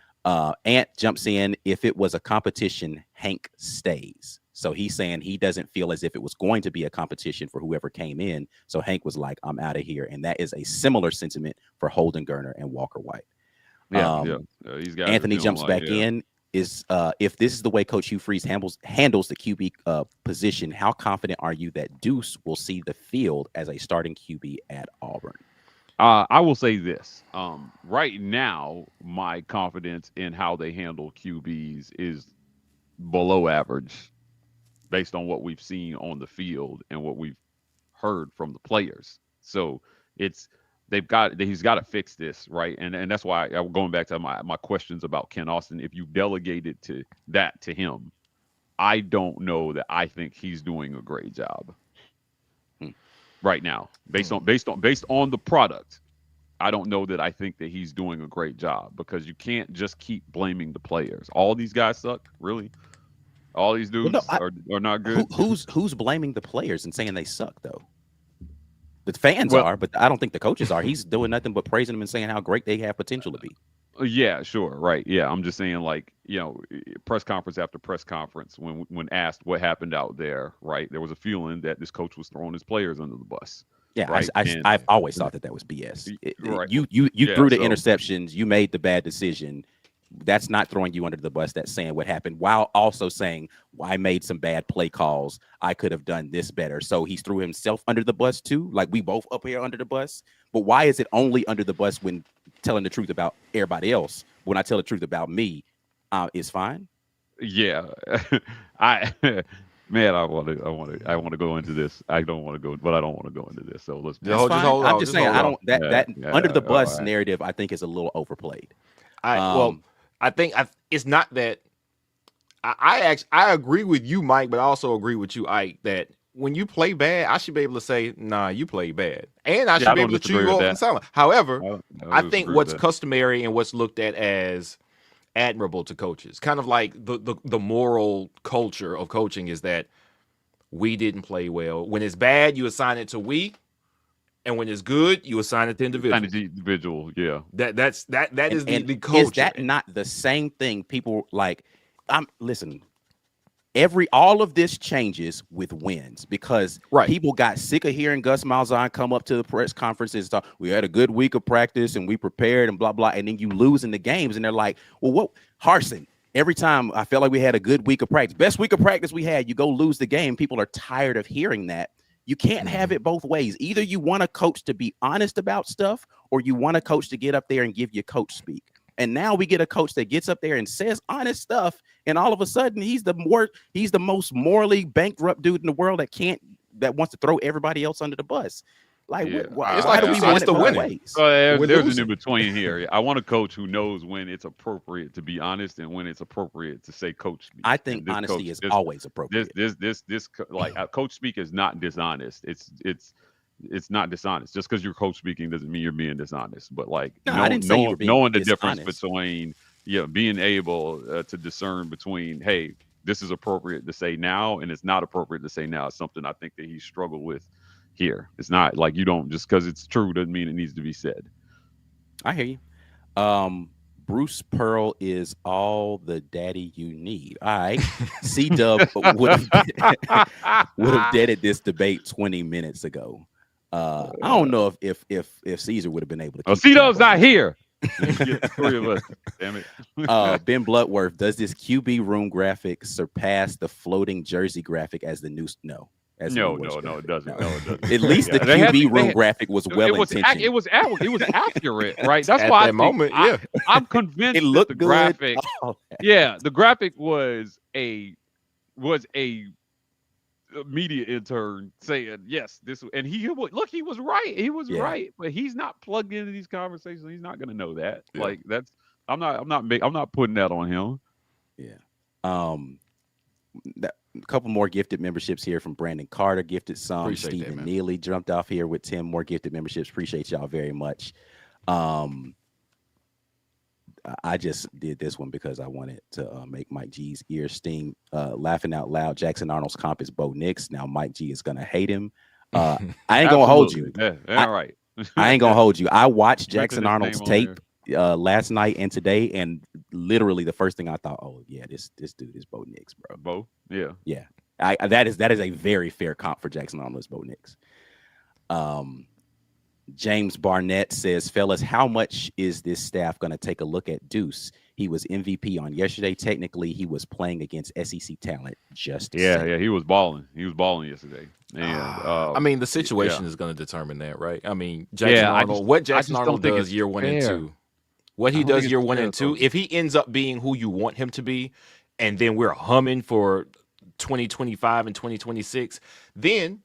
S1: Ant jumps in. If it was a competition, Hank stays. So he's saying he doesn't feel as if it was going to be a competition for whoever came in. So Hank was like, I'm out of here. And that is a similar sentiment for Holden Gerner and Walker White.
S3: Yeah. These guys.
S1: Anthony jumps back in. Is if this is the way Coach Hugh Freeze handles the QB position, how confident are you that Deuce will see the field as a starting QB at Auburn?
S3: I will say this. Right now, my confidence in how they handle QBs is below average based on what we've seen on the field and what we've heard from the players. So he's got to fix this, right? And that's why I'm going back to my questions about Ken Austin. If you delegated to him, I don't know that I think he's doing a great job right now, based on the product. I don't know that I think that he's doing a great job, because you can't just keep blaming the players. All these guys suck, really. All these dudes are not good.
S1: Who's blaming the players and saying they suck though? The fans are, but I don't think the coaches are. He's doing nothing but praising them and saying how great they have potential to be.
S3: Yeah, sure, right. Yeah, I'm just saying, like, press conference after press conference, when asked what happened out there, right, there was a feeling that this coach was throwing his players under the bus.
S1: Yeah,
S3: right?
S1: I've always thought that was BS.
S3: Right.
S1: You threw the interceptions. You made the bad decision. That's not throwing you under the bus. That's saying what happened, while also saying, well, I made some bad play calls. I could have done this better. So he threw himself under the bus too. Like, we both up here under the bus. But why is it only under the bus when telling the truth about everybody else? When I tell the truth about me, it's fine.
S3: Yeah, I want to go into this. I don't want to go, but I don't want to go into this. So let's.
S1: I'm just saying, I don't. That under the bus
S3: right.
S1: narrative, I think, is a little overplayed.
S6: I think it's not that. I agree with you, Mike, but I also agree with you, Ike, that when you play bad, I should be able to say, nah, you play bad. And I should be able to chew you off in silence. However, I think what's customary and what's looked at as admirable to coaches, kind of like the moral culture of coaching, is that we didn't play well. When it's bad, you assign it to we. And when it's good, you assign it to individual.
S3: Yeah.
S6: That is the culture.
S1: Is that not the same thing? People like, listen. All of this changes with wins, because people got sick of hearing Gus Malzahn come up to the press conferences and talk, we had a good week of practice and we prepared and blah blah, and then you lose in the games and they're like, well, what, Harsin? Every time I felt like we had a good week of practice, best week of practice we had, you go lose the game. People are tired of hearing that. You can't have it both ways. Either you want a coach to be honest about stuff, or you want a coach to get up there and give you coach speak. And now we get a coach that gets up there and says honest stuff, and all of a sudden he's the most morally bankrupt dude in the world that wants to throw everybody else under the bus. Like,
S3: Yeah.
S1: why
S6: It's like
S1: do we want it
S6: the
S1: both
S6: winning.
S1: ways?
S6: We're
S3: There's an
S6: losing.
S3: in between here. I want a coach who knows when it's appropriate to be honest and when it's appropriate to say coach speak.
S1: I think
S3: And this
S1: honesty
S3: coach-
S1: is
S3: this-
S1: always appropriate.
S3: Coach speak is not dishonest. It's not dishonest. Just because you're coach speaking doesn't mean you're being dishonest. But like
S1: No, I didn't say you were being
S3: knowing the difference
S1: dishonest.
S3: between being able to discern between, hey, this is appropriate to say now and it's not appropriate to say now is something I think that he struggled with here. It's not like you don't just because it's true doesn't mean it needs to be said.
S1: I hear you. Bruce Pearl is all the daddy you need. All right. C-Dub would have deaded this debate 20 minutes ago. I don't know if Caesar would have been able to.
S3: Oh, C-Dub's not here. Get the three of us. Damn it.
S1: Ben Bloodworth, does this QB room graphic surpass the floating jersey graphic as the new? No.
S3: No, it doesn't. No, it doesn't.
S1: At least the
S3: They had-
S1: QB room
S3: they-
S1: graphic was well intentioned.
S3: It was accurate, right? That's
S6: At
S3: why
S6: that moment, yeah.
S3: I'm convinced
S1: It looked
S3: that the
S1: good.
S3: graphic.
S1: Oh,
S3: Yeah, the graphic was a media intern saying yes, this, and he was right. He was
S1: Yeah.
S3: right, but he's not plugged into these conversations. He's not going to know that.
S6: Yeah.
S3: Like that's I'm not putting that on him.
S1: yeah. A couple more gifted memberships here from Brandon Carter. Gifted some.
S6: Appreciate that,
S1: Stephen
S6: man.
S1: Neely jumped off here with 10 more gifted memberships. Appreciate y'all very much. I just did this one because I wanted to make Mike G's ears sting. Laughing out loud. Jackson Arnold's comp is Bo Nix. Now Mike G is gonna hate him. I ain't gonna hold you.
S3: Absolutely. Yeah, all right.
S1: I ain't gonna hold you. I watched
S3: Mention
S1: Jackson
S3: his
S1: Arnold's
S3: name on
S1: tape last night and today, and literally the first thing I thought, oh yeah, this dude is Bo Nix, bro.
S3: Bo. Yeah.
S1: Yeah, that is a very fair comp for Jackson Arnold as Bo Nix. James Barnett says, fellas, how much is this staff going to take a look at Deuce? He was MVP on yesterday. Technically, he was playing against SEC talent.
S3: Yeah, he was balling. He was balling yesterday. And
S6: I mean, the situation is going to determine that, right? I mean, Jackson Arnold, what Jackson
S3: just
S6: Arnold
S3: don't think
S6: does
S3: it's
S6: year 1 and
S3: fair.
S6: 2, what he
S3: I don't
S6: does
S3: think
S6: year
S3: it's
S6: 1
S3: fair,
S6: and 2,
S3: though.
S6: if he ends up being who you want him to be, and then we're humming for 2025 and 2026, then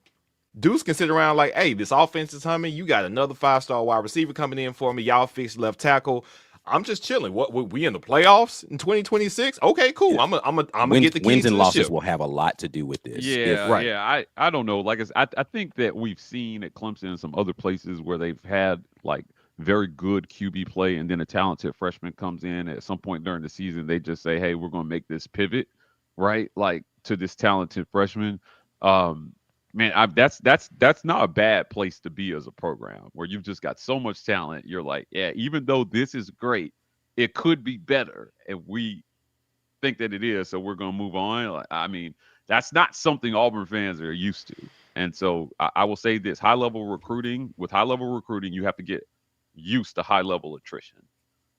S6: Deuce can sit around like, hey, this offense is humming. You got another 5-star wide receiver coming in for me. Y'all fixed left tackle. I'm just chilling. What we in the playoffs in 2026? Okay, cool.
S1: Yeah.
S6: I'm gonna get the keys
S1: Wins
S6: to
S1: and
S6: the
S1: losses
S6: ship.
S1: will have a lot to do with this.
S3: Yeah,
S6: right.
S3: yeah. I don't know. Like I think that we've seen at Clemson and some other places where they've had like very good QB play, and then a talented freshman comes in at some point during the season. They just say, "Hey, we're going to make this pivot, right? Like to this talented freshman." Man, that's not a bad place to be as a program where you've just got so much talent. You're like, yeah, even though this is great, it could be better, and we think that it is, so we're gonna move on. Like, I mean, that's not something Auburn fans are used to, and so I will say this: high level recruiting, you have to get used to high level attrition.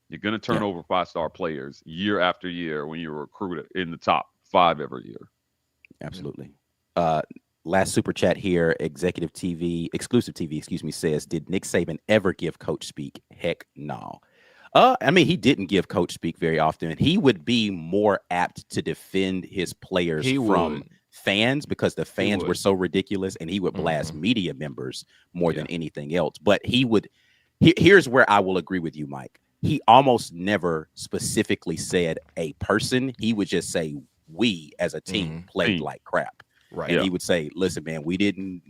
S3: You're gonna turn over 5-star players year after year when you're recruited in the top 5 every year.
S1: Absolutely. Last super chat here, exclusive TV, says, did Nick Saban ever give coach speak? Heck no. I mean, he didn't give coach speak very often. He would be more apt to defend his players from fans because the fans were so ridiculous, and he would blast media members more than anything else. But here's where I will agree with you, Mike. He almost never specifically said a person. He would just say, we as a team played like crap.
S6: Right.
S1: And he would say, listen, man, we didn't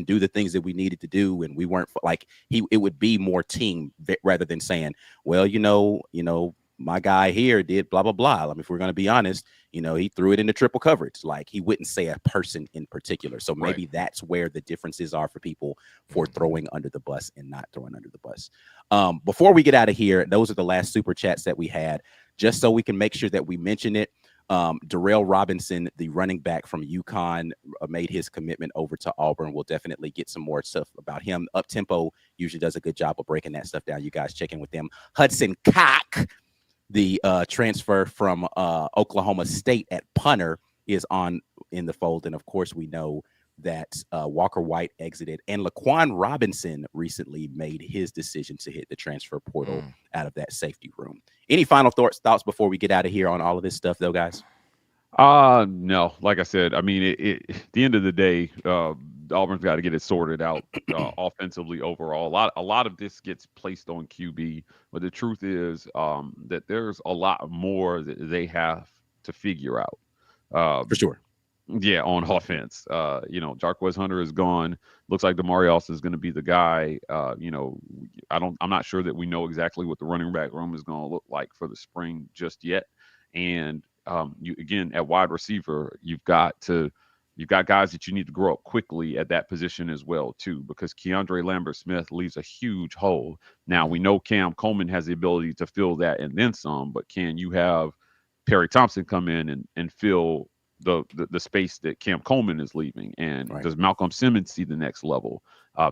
S1: do the things that we needed to do. And we weren't like it would be more team rather than saying, well, you know, my guy here did blah, blah, blah. I mean, if we're going to be honest, he threw it into triple coverage. Like he wouldn't say a person in particular. So maybe that's where the differences are for people for throwing under the bus and not throwing under the bus. Before we get out of here, those are the last super chats that we had, just so we can make sure that we mention it. Darrell Robinson, the running back from UConn, made his commitment over to Auburn. We'll definitely get some more stuff about him. Up Tempo usually does a good job of breaking that stuff down. You guys check in with them. Hudson Cock, the transfer from Oklahoma State at punter, is in the fold. And of course, we know that Walker White exited, and Laquan Robinson recently made his decision to hit the transfer portal out of that safety room. Any final thoughts before we get out of here on all of this stuff, though, guys?
S3: No. Like I said, I mean, at the end of the day, Auburn's got to get it sorted out offensively overall. A lot of this gets placed on QB, but the truth is that there's a lot more that they have to figure out.
S1: For sure.
S3: Yeah, on offense. Jarquez Hunter is gone. Looks like Damari Austin is going to be the guy. I'm not sure that we know exactly what the running back room is going to look like for the spring just yet. And again, at wide receiver, you've got guys that you need to grow up quickly at that position as well too, because Keandre Lambert-Smith leaves a huge hole. Now we know Cam Coleman has the ability to fill that and then some, but can you have Perry Thompson come in and fill the space that Cam Coleman is leaving? And does Malcolm Simmons see the next level?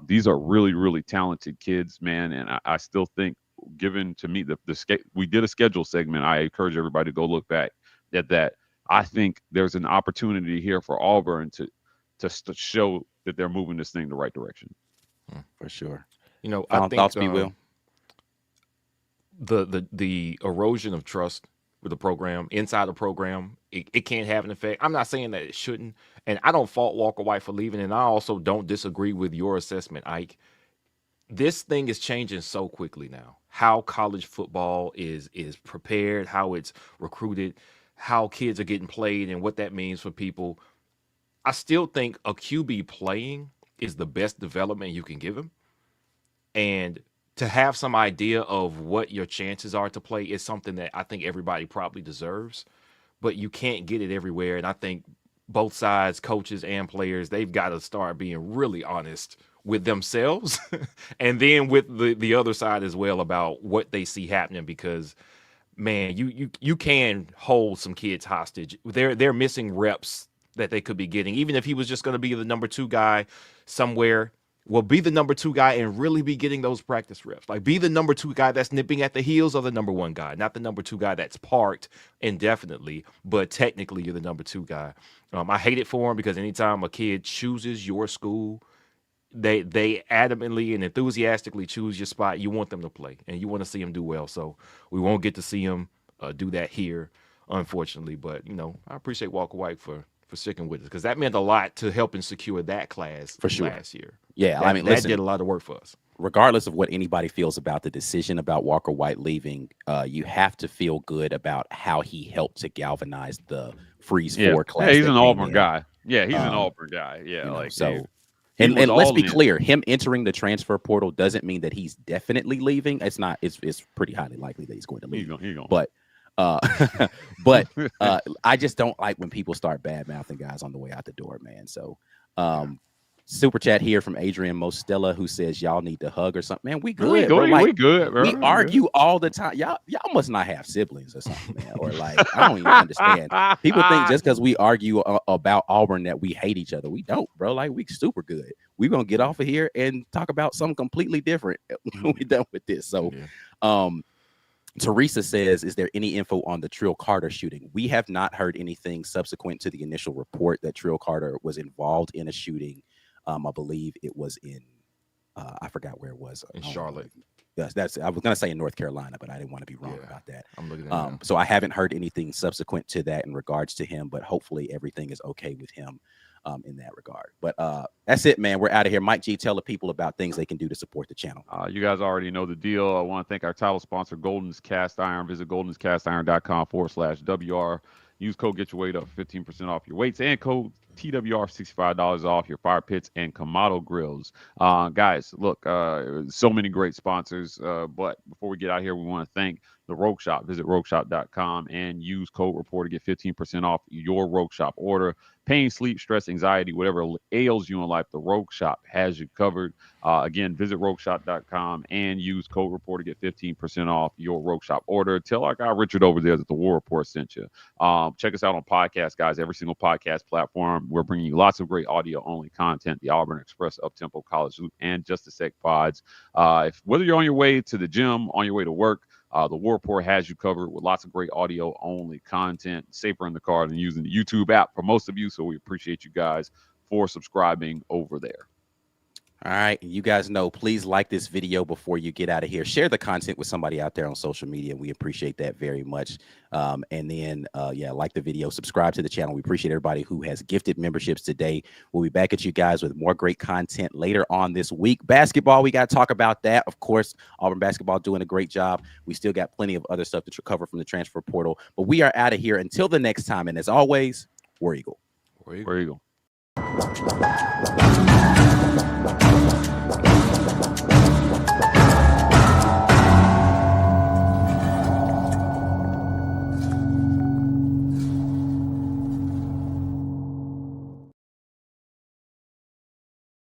S3: These are really, really talented kids, man. And I still think, given to me we did a schedule segment. I encourage everybody to go look back at that. I think there's an opportunity here for Auburn to show that they're moving this thing the right direction.
S1: For sure.
S6: Final
S1: I think thoughts, Will.
S6: The erosion of trust with the program, inside the program, it can't have an effect. I'm not saying that it shouldn't, and I don't fault Walker White for leaving, and I also don't disagree with your assessment, Ike. This thing is changing so quickly now. How college football is prepared, how it's recruited, how kids are getting played, and what that means for people. I still think a QB playing is the best development you can give him, and to have some idea of what your chances are to play is something that I think everybody probably deserves, but you can't get it everywhere. And I think both sides, coaches and players, they've got to start being really honest with themselves and then with the other side as well about what they see happening, because man, you can hold some kids hostage. They're missing reps that they could be getting, even if he was just going to be the number 2 guy somewhere. Well, be the number 2 guy and really be getting those practice reps. Like, be the number 2 guy that's nipping at the heels of the number 1 guy, not the number 2 guy that's parked indefinitely, but technically you're the number 2 guy. I hate it for him, because anytime a kid chooses your school, they adamantly and enthusiastically choose your spot. You want them to play, and you want to see them do well. So we won't get to see them do that here, unfortunately. But, I appreciate Walker White for sticking with us, because that meant a lot to helping secure that class
S1: for sure
S6: last year.
S1: Yeah,
S6: that did a lot of work for us.
S1: Regardless of what anybody feels about the decision about Walker White leaving, you have to feel good about how he helped to galvanize the Freeze 4 class.
S3: Yeah, he's an Auburn guy. Yeah, he's an Auburn guy. Yeah,
S1: and let's be clear, him entering the transfer portal doesn't mean that he's definitely leaving. It's not. It's pretty highly likely that he's going to leave.
S3: He's going.
S1: But I just don't like when people start bad mouthing guys on the way out the door, man. So super chat here from Adrian Mostella, who says y'all need to hug or something. Man, we good.
S3: We good, bro.
S1: We argue all the time. Y'all must not have siblings or something, man. Or like, I don't even understand. People think just because we argue about Auburn that we hate each other. We don't, bro. Like, we super good. We're gonna get off of here and talk about something completely different when we're done with this. So Teresa says, is there any info on the Trill Carter shooting? We have not heard anything subsequent to the initial report that Trill Carter was involved in a shooting. I believe it was in, I forgot where it was.
S6: In Charlotte.
S1: Yes, I was going to say in North Carolina, but I didn't want to be wrong about that.
S6: I'm looking at
S1: so I haven't heard anything subsequent to that in regards to him, but hopefully everything is okay with him in that regard. But that's it, man. We're out of here. Mike G, tell the people about things they can do to support the channel.
S3: You guys already know the deal. I want to thank our title sponsor, Golden's Cast Iron. Visit goldenscastiron.com/WR. Use code Get Your Weight Up, 15% off your weights, and code TWR, $65 off your fire pits and Kamado grills. Guys, look, so many great sponsors. But before we get out here, we want to thank the Rogue Shop. Visit rogueshop.com and use code REPORT to get 15% off your Rogue Shop order. Pain, sleep, stress, anxiety, whatever ails you in life, the Rogue Shop has you covered. Again, visit rogueshop.com and use code REPORT to get 15% off your Rogue Shop order. Tell our guy Richard over there that the War Report sent you. Check us out on podcast, guys. Every single podcast platform. We're bringing you lots of great audio-only content. The Auburn Express, Uptempo, College Loop, and Just a Sec pods. Whether you're on your way to the gym, on your way to work, the War Report has you covered with lots of great audio-only content, safer in the car than using the YouTube app for most of you, so we appreciate you guys for subscribing over there.
S1: All right. You guys know, please like this video before you get out of here. Share the content with somebody out there on social media. We appreciate that very much. And then, like the video, subscribe to the channel. We appreciate everybody who has gifted memberships today. We'll be back at you guys with more great content later on this week. Basketball, we got to talk about that. Of course, Auburn basketball doing a great job. We still got plenty of other stuff to cover from the transfer portal. But we are out of here until the next time. And as always, War Eagle.
S3: War Eagle.